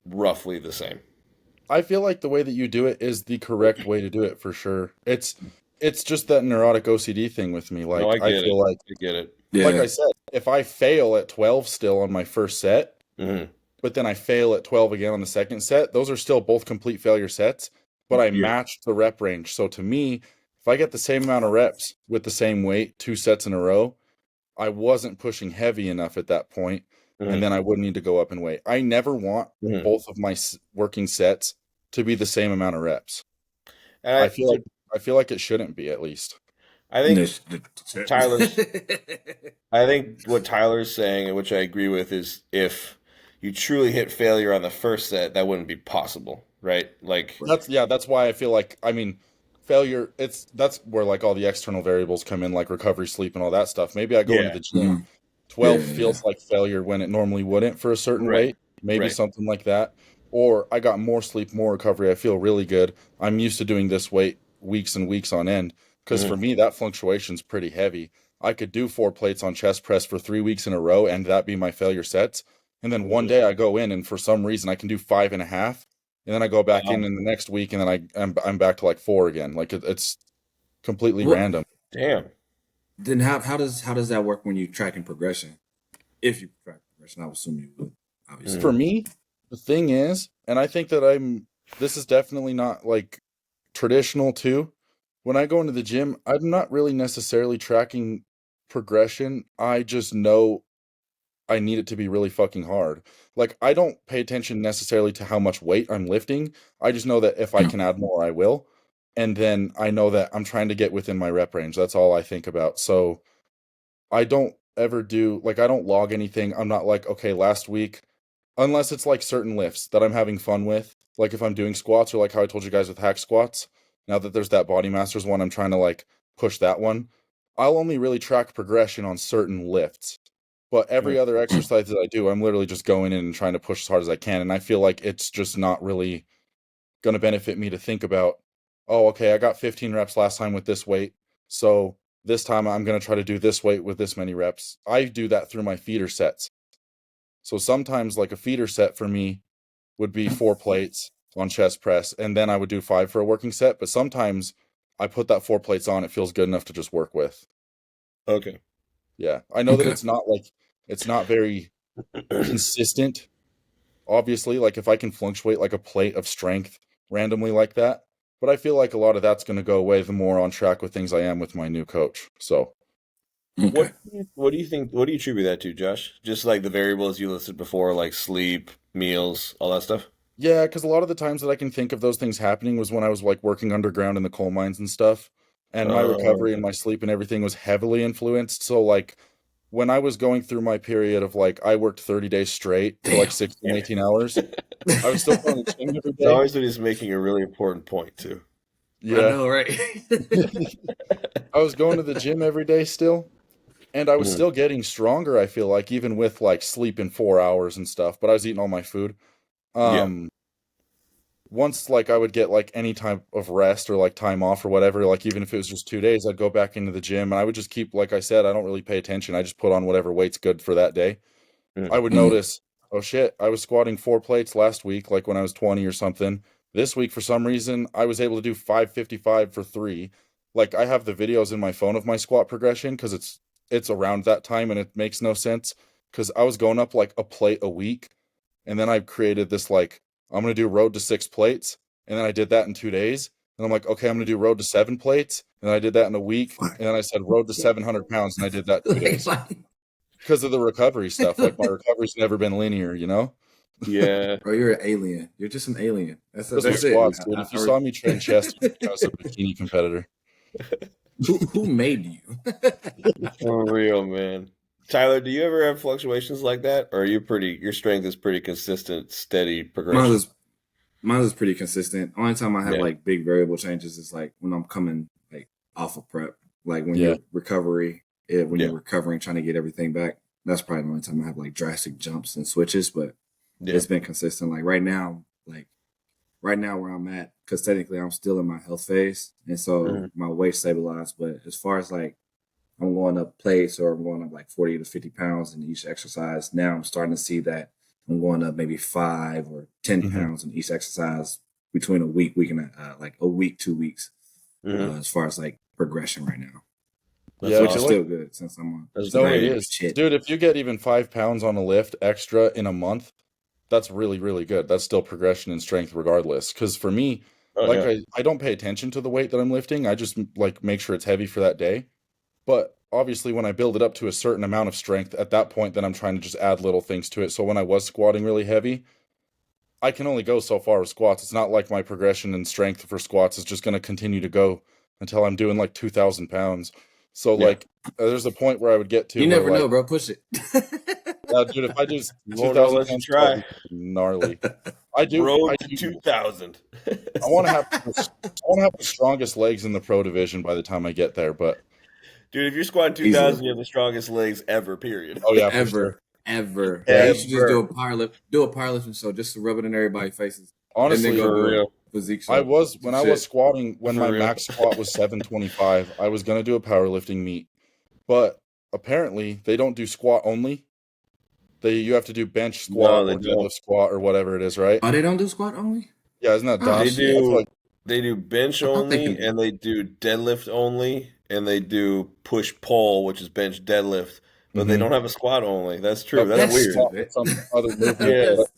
roughly the same. I feel like the way that you do it is the correct way to do it for sure. It's just that neurotic OCD thing with me. Like, No, I get feel like I get it. like I said, if I fail at 12 still on my first set, but then I fail at 12 again on the second set, those are still both complete failure sets, but I matched the rep range. So to me, if I get the same amount of reps with the same weight, 2 sets in a row, I wasn't pushing heavy enough at that point, and then I wouldn't need to go up in weight. I never want both of my working sets to be the same amount of reps. And I feel like it shouldn't be, at least. I think I think what Tyler's saying, and which I agree with, is if you truly hit failure on the first set, that wouldn't be possible, right? Like that's why I feel like, I mean, failure, that's where like all the external variables come in, like recovery, sleep, and all that stuff. Maybe I go into the gym, 12 feels like failure when it normally wouldn't for a certain weight, maybe something like that. Or I got more sleep, more recovery, I feel really good. I'm used to doing this weight weeks and weeks on end. Because for me, that fluctuation's pretty heavy. I could do 4 plates on chest press for 3 weeks in a row, and that be my failure sets. And then one day I go in, and for some reason I can do 5.5, and then I go back in the next week, and then I'm back to like 4 again. Like it's completely random. Damn. Then how does that work when you tracking progression? If you track progression, I would assume you would. Obviously. For me, the thing is, and I think that this is definitely not like traditional too. When I go into the gym, I'm not really necessarily tracking progression. I just know I need it to be really fucking hard. Like, I don't pay attention necessarily to how much weight I'm lifting. I just know that if I can add more, I will. And then I know that I'm trying to get within my rep range. That's all I think about. So I don't ever I don't log anything. I'm not like, okay, last week, unless it's like certain lifts that I'm having fun with. Like if I'm doing squats, or like how I told you guys with hack squats. Now that there's that Body Masters one, I'm trying to like push that one. I'll only really track progression on certain lifts. But every other exercise that I do, I'm literally just going in and trying to push as hard as I can. And I feel like it's just not really going to benefit me to think about, oh, okay, I got 15 reps last time with this weight. So this time I'm going to try to do this weight with this many reps. I do that through my feeder sets. So sometimes like a feeder set for me would be 4 plates on chest press, and then I would do 5 for a working set. But sometimes I put that 4 plates on, it feels good enough to just work with. Okay. Yeah. I know that it's not very consistent. Obviously, like if I can fluctuate like a plate of strength randomly like that, but I feel like a lot of that's going to go away the more on track with things I am with my new coach. So, what do you think? What do you attribute that to, Josh? Just like the variables you listed before, like sleep, meals, all that stuff. Yeah, because a lot of the times that I can think of those things happening was when I was like working underground in the coal mines and stuff, and my recovery and my sleep and everything was heavily influenced. So like when I was going through my period of like I worked 30 days straight for like 16, 18 hours, I was still going to the gym every day. It's always when he's making a really important point too. Yeah, I know, right? I was going to the gym every day still, and I was still getting stronger, I feel like, even with like sleeping 4 hours and stuff, but I was eating all my food. Once like I would get like any type of rest or like time off or whatever, like even if it was just 2 days, I'd go back into the gym and I would just keep, like I said, I don't really pay attention. I just put on whatever weight's good for that day. I would notice, oh shit, I was squatting 4 plates last week, like when I was 20 or something. This week, for some reason, I was able to do 555 for 3. Like I have the videos in my phone of my squat progression because it's around that time and it makes no sense because I was going up like a plate a week, and then I created this like I'm gonna do road to 6 plates, and then I did that in 2 days, and I'm like, okay, I'm gonna do road to 7 plates, and I did that in a week, and then I said road to 700 pounds, and I did that 2 days because of the recovery stuff. Like my recovery's never been linear, you know. Yeah. Bro, you're an alien. You're just an alien. That's Those it. squats, dude. If you saw me train chest, you'd think I was a bikini competitor. Who made you? For real, man. Tyler, do you ever have fluctuations like that, or are you your strength is pretty consistent, steady progression? Mine is pretty consistent. Only time I have like big variable changes is like when I'm coming like off of prep, like when you're recovering, trying to get everything back. That's probably the only time I have like drastic jumps and switches, but it's been consistent. Like right now where I'm at, because technically I'm still in my health phase, and so my weight stabilized. But as far as like I'm going up plates or I'm going up like 40 to 50 pounds in each exercise, now I'm starting to see that I'm going up maybe 5 or 10 pounds in each exercise between a week and like a week, 2 weeks, as far as like progression right now. Which is still good since I'm on. No, it is. Dude, if you get even 5 pounds on a lift extra in a month, that's really, really good. That's still progression in strength regardless. Because for me, I don't pay attention to the weight that I'm lifting. I just like make sure it's heavy for that day. But obviously when I build it up to a certain amount of strength, at that point, then I'm trying to just add little things to it. So when I was squatting really heavy, I can only go so far with squats. It's not like my progression in strength for squats is just going to continue to go until I'm doing like 2,000 pounds. So like there's a point where I would get to. You never know, bro. Push it. Dude, if I do 2,000 pounds, try gnarly. I do. Road to 2,000. I want to have the strongest legs in the pro division by the time I get there. But dude, if you're squatting 2,000, you have the strongest legs ever. Period. Oh yeah, ever. Yeah, you should just do a powerlifting show just to rub it in everybody's faces. Honestly, for real. Physique show. I was squatting when my max squat was 725. I was gonna do a powerlifting meet, but apparently they don't do squat only. You have to do bench squat or deadlift squat or whatever it is, right? Oh, they don't do squat only? Yeah, isn't that dumb? They do bench only, and they do deadlift only, and they do push pull, which is bench deadlift, but they don't have a squat only. That's true. That's weird. Some other movement.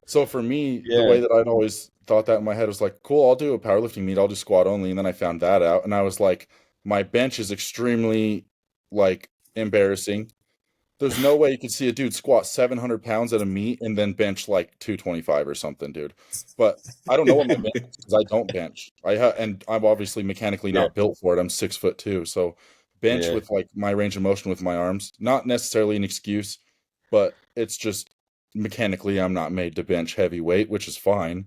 So for me, the way that I'd always thought that in my head was like, cool, I'll do a powerlifting meet, I'll do squat only, and then I found that out, and I was like, my bench is extremely like embarrassing. There's no way you could see a dude squat 700 pounds at a meet and then bench like 225 or something, dude. But I don't know what my bench is because I don't bench. And I'm obviously mechanically not built for it. I'm 6'2", so bench with like my range of motion with my arms, not necessarily an excuse, but it's just mechanically I'm not made to bench heavy weight, which is fine.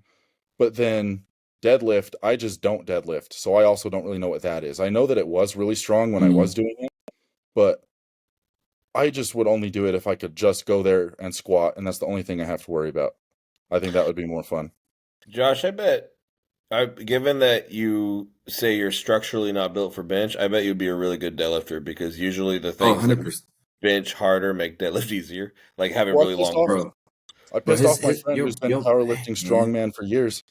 But then deadlift, I just don't deadlift. So I also don't really know what that is. I know that it was really strong when I was doing it, but I just would only do it if I could just go there and squat, and that's the only thing I have to worry about. I think that would be more fun. Josh, given that you say you're structurally not built for bench, I bet you'd be a really good deadlifter because usually the things that 100%. bench harder make deadlift easier, like having Well, really long. Bro, I pissed off my friend your- who's been your powerlifting back, man. strongman for years,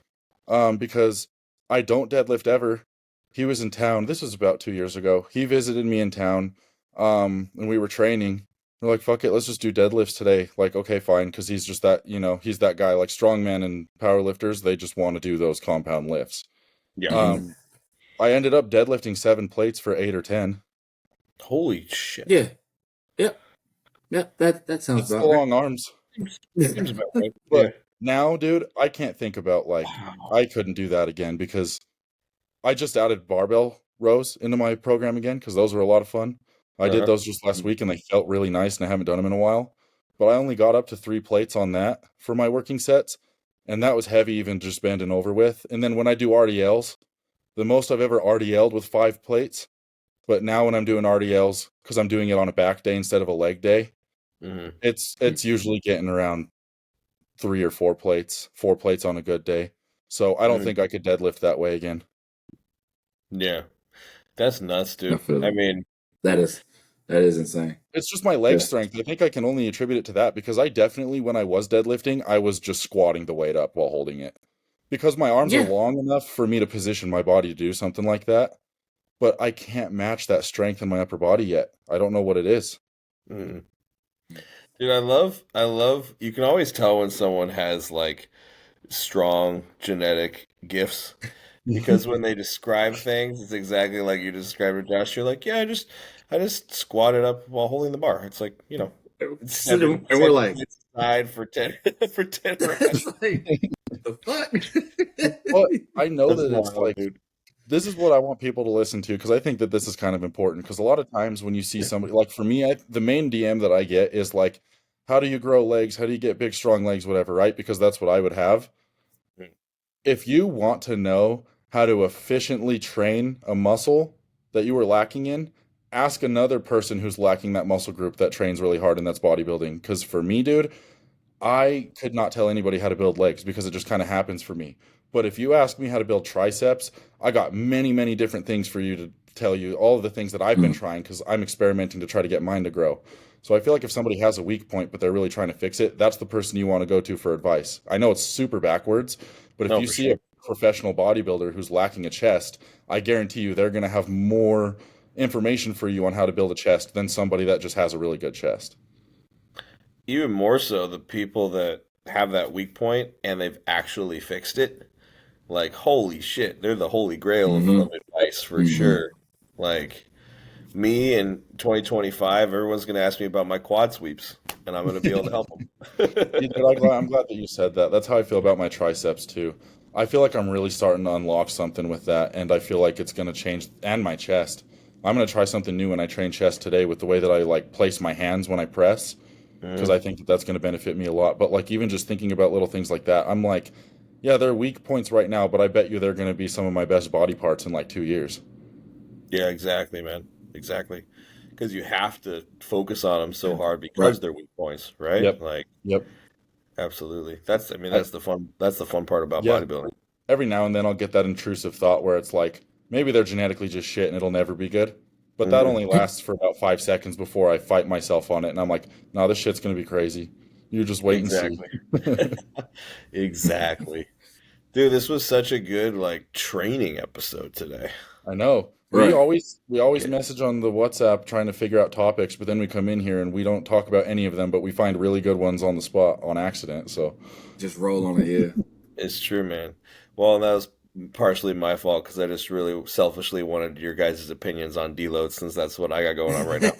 because I don't deadlift ever. He was in town. This was about 2 years ago. He visited me in town, and we were training. We're like, fuck it, let's just do deadlifts today. Like, okay, fine, because he's just that, he's that guy. Like strongman and powerlifters, they just want to do those compound lifts. Yeah. I ended up deadlifting 7 plates for 8 or 10. Holy shit. Yeah. Yep. Yep. That sounds It's about the right. long arms. Seems about right. But now, dude, I can't think about I couldn't do that again because I just added barbell rows into my program again because those were a lot of fun. I did those just last week and they felt really nice and I haven't done them in a while. But I only got up to 3 plates on that for my working sets. And that was heavy even just bending over with. And then when I do RDLs, the most I've ever RDL'd with 5 plates. But now when I'm doing RDLs, because I'm doing it on a back day instead of a leg day, it's usually getting around 3 or 4 plates, 4 plates on a good day. So I don't think I could deadlift that way again. Yeah. That's nuts, dude. I mean, that is insane. It's just my leg strength. I think I can only attribute it to that because I definitely, when I was deadlifting, I was just squatting the weight up while holding it. Because my arms are long enough for me to position my body to do something like that. But I can't match that strength in my upper body yet. I don't know what it is. Dude, I love, you can always tell when someone has like strong genetic gifts because when they describe things, it's exactly like you described it, Josh. You're like, yeah, I just squatted up while holding the bar. It's like, And we're like, side for 10 for 10 reps. Like, the fuck? Well, I know That's that it's wild, like, dude. this is what I want people to listen to because I think that this is kind of important because a lot of times when you see somebody, like for me, the main DM that I get is like, how do you grow legs? How do you get big, strong legs, whatever, right? Because that's what I would have. If you want to know how to efficiently train a muscle that you are lacking in, ask another person who's lacking that muscle group that trains really hard, and that's bodybuilding. Because for me, dude, I could not tell anybody how to build legs because it just kind of happens for me. But if you ask me how to build triceps, I got many, many different things for you to tell you, all of the things that I've been trying because I'm experimenting to try to get mine to grow. So I feel like if somebody has a weak point, but they're really trying to fix it, that's the person you want to go to for advice. I know it's super backwards, but if you see a professional bodybuilder who's lacking a chest, I guarantee you they're going to have more information for you on how to build a chest than somebody that just has a really good chest. Even more so, the people that have that weak point and they've actually fixed it, like, holy shit, they're the holy grail of advice for sure. Like, me in 2025, everyone's going to ask me about my quad sweeps, and I'm going to be able to help them. I'm glad that you said that. That's how I feel about my triceps, too. I feel like I'm really starting to unlock something with that, and I feel like it's going to change, and my chest. I'm going to try something new when I train chest today with the way that I, like, place my hands when I press, because I think that that's going to benefit me a lot. But, like, even just thinking about little things like that, I'm like, yeah, they're weak points right now, but I bet you they're going to be some of my best body parts in, like, 2 years. Yeah, exactly, man. Exactly. Because you have to focus on them so hard because they're weak points, right? Yep. Like, Yep. absolutely. That's the fun part about Yeah. bodybuilding. Every now and then I'll get that intrusive thought where it's like, maybe they're genetically just shit and it'll never be good. But that only lasts for about 5 seconds before I fight myself on it. And I'm like, no, this shit's going to be crazy. You just wait and see. Exactly. Dude, this was such a good like training episode today. I know. We always message on the WhatsApp trying to figure out topics, but then we come in here and we don't talk about any of them, but we find really good ones on the spot on accident. So just roll on it, yeah. It's true, man. Well, and that was partially my fault because I just really selfishly wanted your guys' opinions on deloads since that's what I got going on right now.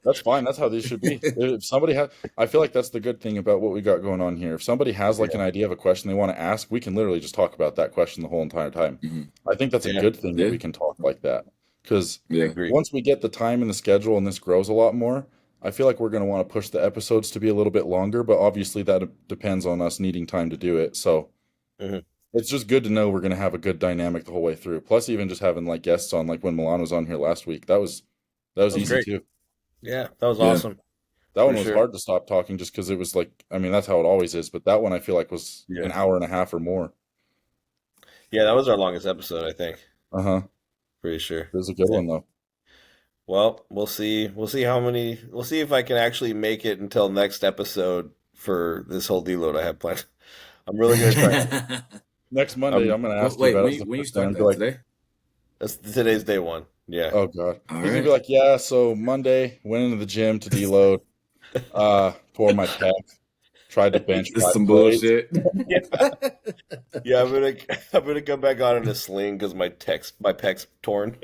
That's fine. That's how these should be. If somebody has, I feel like that's the good thing about what we got going on here. If somebody has like an idea of a question they want to ask, we can literally just talk about that question the whole entire time. I think that's a good thing that we can talk like that because once we get the time in the schedule and this grows a lot more, I feel like we're going to want to push the episodes to be a little bit longer, but obviously that depends on us needing time to do it. So it's just good to know we're gonna have a good dynamic the whole way through. Plus, even just having like guests on, like when Milan was on here last week, that was That was easy great. too. Yeah, that was Yeah. awesome That for one was sure. hard to stop talking just because it was like, I mean, that's how it always is. But that one I feel like was Yeah, an hour and a half or more. yeah, that was our longest episode, I think. Uh-huh. Pretty sure. It was a good Yeah. one though. Well, we'll see. We'll see how many. We'll see if I can actually make it until next episode for this whole deload I have planned. I'm really gonna try. Next Monday, I'm. I'm gonna ask you Wait, about it. when you And start be that like, today? That's today's day one. Yeah. oh God. All He's gonna be right. like, yeah, so Monday went into the gym to deload, tore my pec, tried to bench This is 5 some plates. bullshit. Yeah. Yeah. I'm gonna come back on in a sling because my pec's torn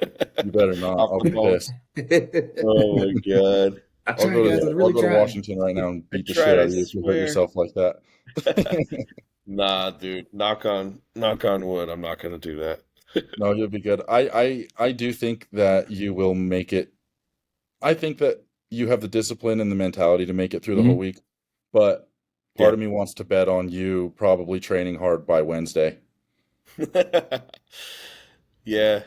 You better not. off I'll the be phone. pissed. Oh my God. I I'll tried, guys. I I'll really go to tried. Washington right now and I beat the shit tried. out I of you if you hurt swear. yourself like that. Nah, dude. Knock on wood. I'm not gonna do that. No, you'll be good. I do think that you will make it. I think that you have the discipline and the mentality to make it through the whole Mhm. week, but part Yeah. of me wants to bet on you probably training hard by Wednesday. Yeah.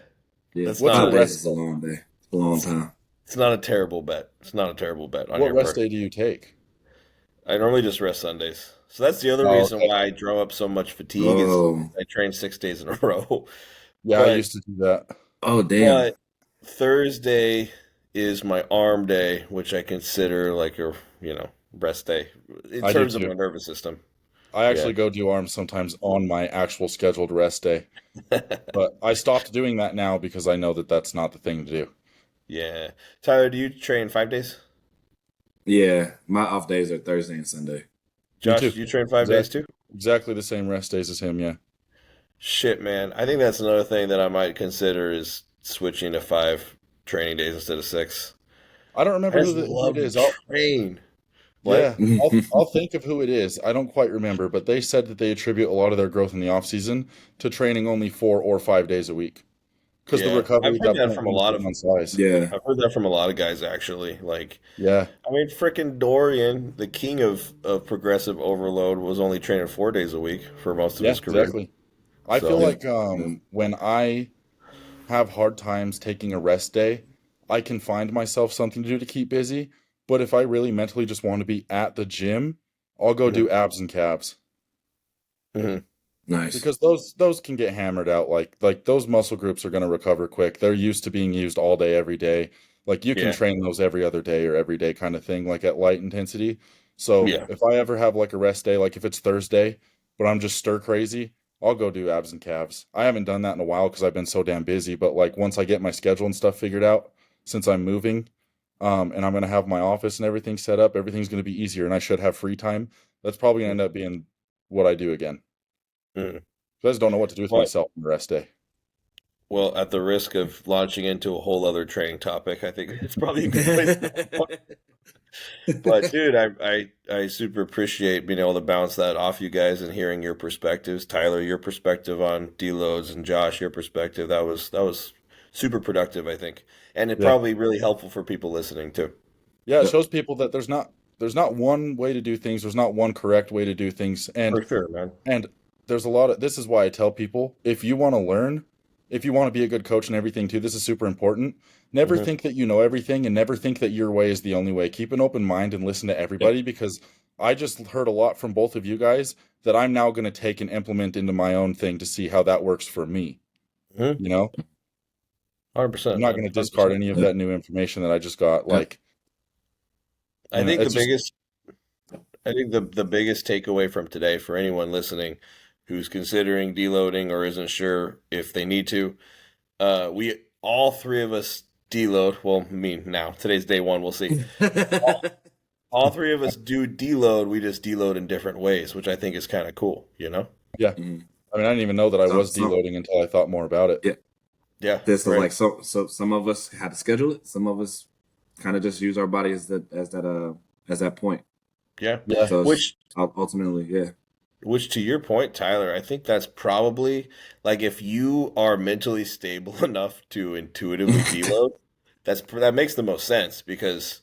Yeah, That's What's not your 5 days rest? is a long day. It's a long time. It's not a terrible bet. It's not a terrible bet on What your rest part. day do you take? I normally just rest Sundays. So that's the other Oh, reason okay. why I drum up so much fatigue is Oh, I train 6 days in a row. Yeah, I But used to do that. oh, damn. but Thursday is my arm day, which I consider like a, rest day in I do terms of too. my nervous system. I Yeah. actually go do arms sometimes on my actual scheduled rest day, but I stopped doing that now because I know that that's not the thing to do. Yeah. Tyler, do you train 5 days? Yeah, my off days are Thursday and Sunday. Me Josh, too. do you train 5 days too? Exactly the same rest days as him, yeah. Shit, man. I think that's another thing that I might consider is switching to 5 training days instead of 6. I don't I remember just who it love to is. train. Yeah, What? I'll think of who it is. I don't quite remember, but they said that they attribute a lot of their growth in the off season to training only 4 or 5 days a week because the Yeah. recovery I've at heard that that point from a can lot depend of on size. Yeah. I've heard that from a lot of guys actually. Like, Yeah, I mean, frickin' Dorian, the king of progressive overload, was only training 4 days a week for most of yeah, his career. exactly. I feel So, Yeah. like when I have hard times taking a rest day, I can find myself something to do to keep busy. But if I really mentally just want to be at the gym, I'll go mhm, do abs and calves mhm. Nice. because those can get hammered out. Like those muscle groups are going to recover quick. They're used to being used all day, every day. Like you can Yeah, train those every other day or every day kind of thing, like at light intensity. So yeah. if I ever have like a rest day, like if it's Thursday, but I'm just stir crazy, I'll go do abs and calves. I haven't done that in a while because I've been so damn busy. But like once I get my schedule and stuff figured out, since I'm moving, and I'm gonna have my office and everything set up, everything's gonna be easier, and I should have free time. That's probably gonna end up being what I do again. Mhm. 'Cause I just don't know what to do with Well, myself on the rest day. well, at the risk of launching into a whole other training topic, I think it's probably a good place to start. But dude, I super appreciate being able to bounce that off you guys and hearing your perspectives. Tyler, your perspective on deloads, and Josh, your perspective. That was super productive, I think, and it Yeah. probably really helpful for people listening too. Yeah, it Yep. shows people that there's not one way to do things, there's not one correct way to do things. For sure, man. And there's a lot of this is why I tell people if you want to learn, if you want to be a good coach and everything too, this is super important. Never Hmm. think that you know everything and never think that your way is the only way. Keep an open mind and listen to Yep. everybody because I just heard a lot from both of you guys that I'm now going to take and implement into my own thing to see how that works for me. Hmm. You know, Hundred I'm percent, not man. going to Hundred discard percent. any of Yep. that new information that I just got. Yep. Like, I think the it's just, biggest I think the biggest takeaway from today for anyone listening who's considering deloading or isn't sure if they need to, we all three of us deload. Well, me now. Today's day one. We'll see. All three of us do deload. We just deload in different ways, which I think is kind of cool. You know? yeah. Mhm. I mean, I didn't even know that I was Some deloading until I thought more about it. yeah. Yeah. This is Right. like so some of us had to schedule it. Some of us kind of just use our body as that point. Yeah. Yeah. So Which ultimately, yeah. Which, to your point, Tyler, I think that's probably like if you are mentally stable enough to intuitively deload, that makes the most sense because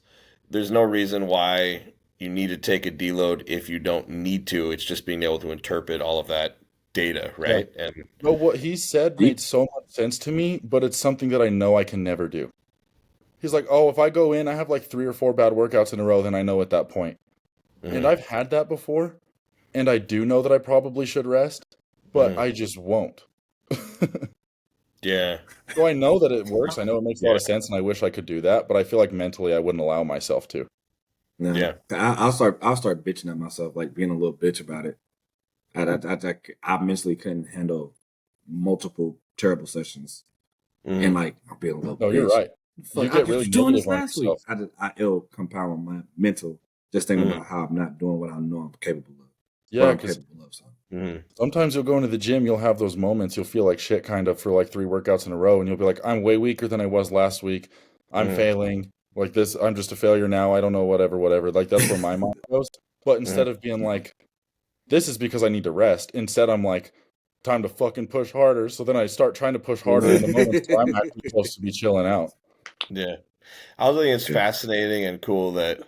there's no reason why you need to take a deload if you don't need to. It's just being able to interpret all of that data, right? And No, what he said made so much sense to me, but it's something that I know I can never do. He's like, oh, if I go in, I have like 3 or 4 bad workouts in a row, then I know at that point. And I've had that before, and I do know that I probably should rest, but I just won't. Yeah. So I know that it works. I know it makes a lot of sense, and I wish I could do that, but I feel like mentally I wouldn't allow myself to. No. Yeah. I'll start bitching at myself, like being a little bitch about it. I mentally couldn't handle multiple terrible sessions, and like I'll be a little. No, bitch. you're right. Fuck, You get really doing this negative on last week. It'll compound my mental just thinking about how I'm not doing what I know I'm capable of. Yeah, because sometimes you'll go into the gym, you'll have those moments, you'll feel like shit kind of for like 3 workouts in a row, and you'll be like, I'm way weaker than I was last week. I'm failing. Like this, I'm just a failure now. I don't know, whatever. Like that's where my mind goes. But instead of being like, this is because I need to rest, instead I'm like, time to fucking push harder. So then I start trying to push harder in the moments where I'm actually supposed to be chilling out. Yeah. I was thinking it's fascinating and cool that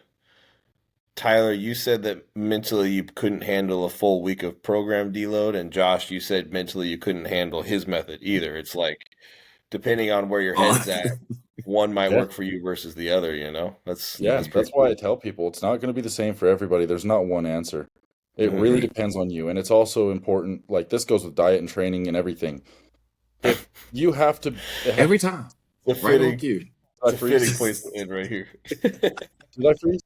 Tyler, you said that mentally you couldn't handle a full week of program deload, and Josh, you said mentally you couldn't handle his method either. It's like depending on where your head's at, one might work for you versus the other, you know? That's why I tell people it's not going to be the same for everybody. There's not one answer. It really depends on you. And it's also important, like this goes with diet and training and everything. If you have to every time. The fitting place to end right here. Did I freeze?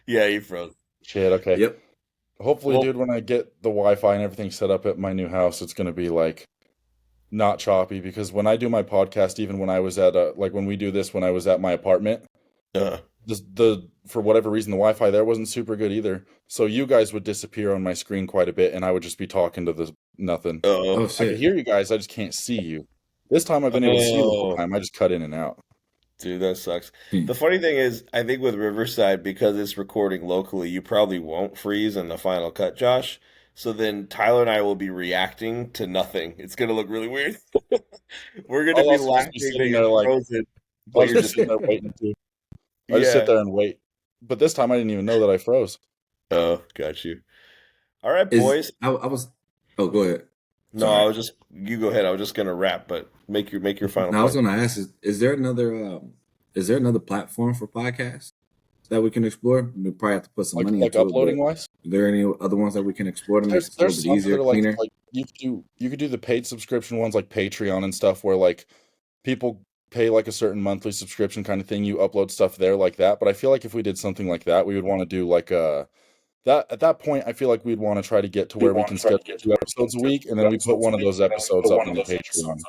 Yeah, you froze. Shit, okay. Yep. Hopefully, dude, when I get the Wi-Fi and everything set up at my new house, it's going to be like not choppy, because when I do my podcast, even when I was at like when we do this, when I was at my apartment, for whatever reason, the Wi-Fi there wasn't super good either. So you guys would disappear on my screen quite a bit, and I would just be talking to the nothing. Oh, I could hear you guys, I just can't see you. This time I've been able to see you the whole time. I just cut in and out. Dude, that sucks. The funny thing is, I think with Riverside, because it's recording locally, you probably won't freeze in the final cut, Josh. So then Tyler and I will be reacting to nothing. It's going to look really weird. We're going to be laughing and frozen. I'll just sit there waiting too. I just sit there and wait. But this time I didn't even know that I froze. Oh, got you. All right, boys. I was. Oh, go ahead. No, I was just. You go ahead. I was just going to wrap, but make your final. Now, I was going to ask: is there another platform for podcasts that we can explore? We probably have to put some money into uploading wise. Are there any other ones that we can explore to make it a little bit easier, cleaner? Like you could do the paid subscription ones like Patreon and stuff, where like people pay like a certain monthly subscription kind of thing. You upload stuff there like that. But I feel like if we did something like that, we would want to do like that at that point. I feel like we'd want to try to get to where we can schedule 2 episodes a week, and then we put one of those episodes up on the Patreon.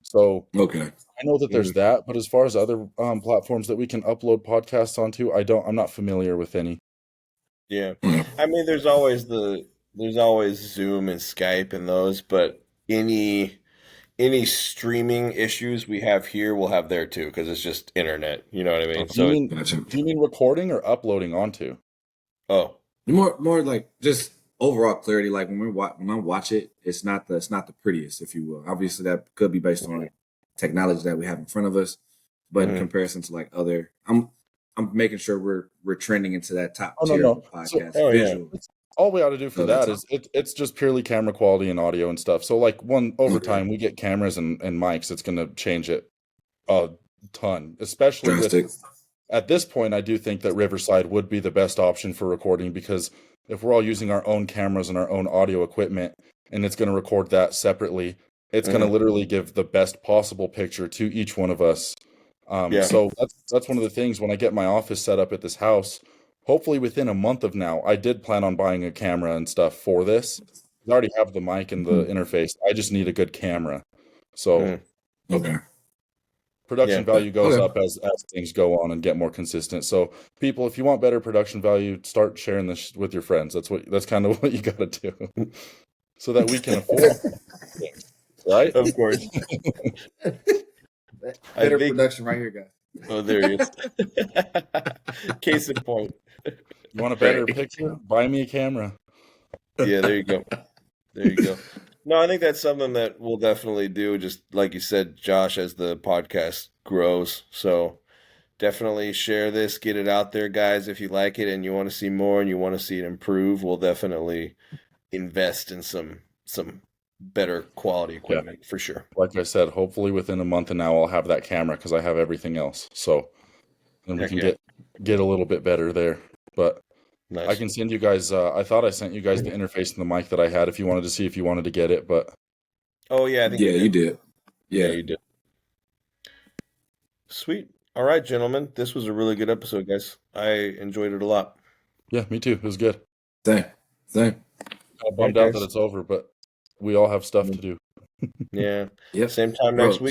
So okay, I know that there's that, but as far as other platforms that we can upload podcasts onto, I'm not familiar with any. Yeah, I mean, there's always Zoom and Skype and those, but any streaming issues we have here, we'll have there too, because it's just internet. You know what I mean? Do you mean recording or uploading onto? Oh, more like just overall clarity. Like when I watch it, it's not the prettiest, if you will. Obviously, that could be based on technology that we have in front of us, but in comparison to like other, I'm making sure we're trending into that top tier podcast. All we ought to do for that is it's just purely camera quality and audio and stuff. So like over time we get cameras and mics, it's going to change it a ton, especially at this point. I do think that Riverside would be the best option for recording, because if we're all using our own cameras and our own audio equipment and it's going to record that separately, it's going to literally give the best possible picture to each one of us. So that's one of the things when I get my office set up at this house. Hopefully within a month of now, I did plan on buying a camera and stuff for this. I already have the mic and the interface. I just need a good camera. So production value goes up as things go on and get more consistent. So people, if you want better production value, start sharing this with your friends. That's kind of what you got to do, so that we can afford things, right? Of course. Better production right here, guys. Oh, there he is. Case in point. You want a better picture? Buy me a camera. Yeah, there you go. There you go. No, I think that's something that we'll definitely do, just like you said, Josh, as the podcast grows. So definitely share this, get it out there, guys. If you like it and you want to see more and you want to see it improve, we'll definitely invest in some some better quality equipment for sure. Like I said, hopefully within a month and now I'll have that camera because I have everything else. So then we can get a little bit better there. But nice. I can send you guys. I thought I sent you guys the interface and the mic that I had if you wanted to see if you wanted to get it. But I think you did. Yeah, you did. Sweet. All right, gentlemen. This was a really good episode, guys. I enjoyed it a lot. Yeah, me too. It was good. Same. I'm bummed out that it's over, but we all have stuff to do. Yeah. Yep. Same time next week.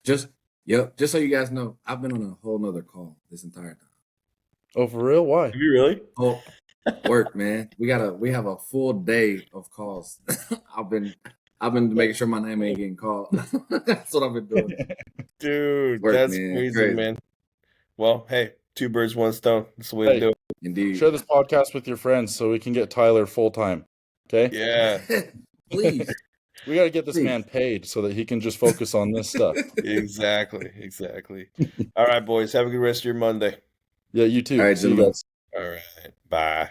Just so you guys know, I've been on a whole nother call this entire time. Oh, for real? Why? Have you really? Oh, work, man. We have a full day of calls. I've been making sure my name ain't getting called. That's what I've been doing. Dude, Work, that's man. crazy, man. Well, hey, 2 birds, 1 stone. That's the way to do it. Indeed. Share this podcast with your friends so we can get Tyler full time. Okay? Yeah. Please. We got to get this man paid so that he can just focus on this stuff. Exactly. All right, boys. Have a good rest of your Monday. Yeah, you too. All right, see you guys. All right. Bye.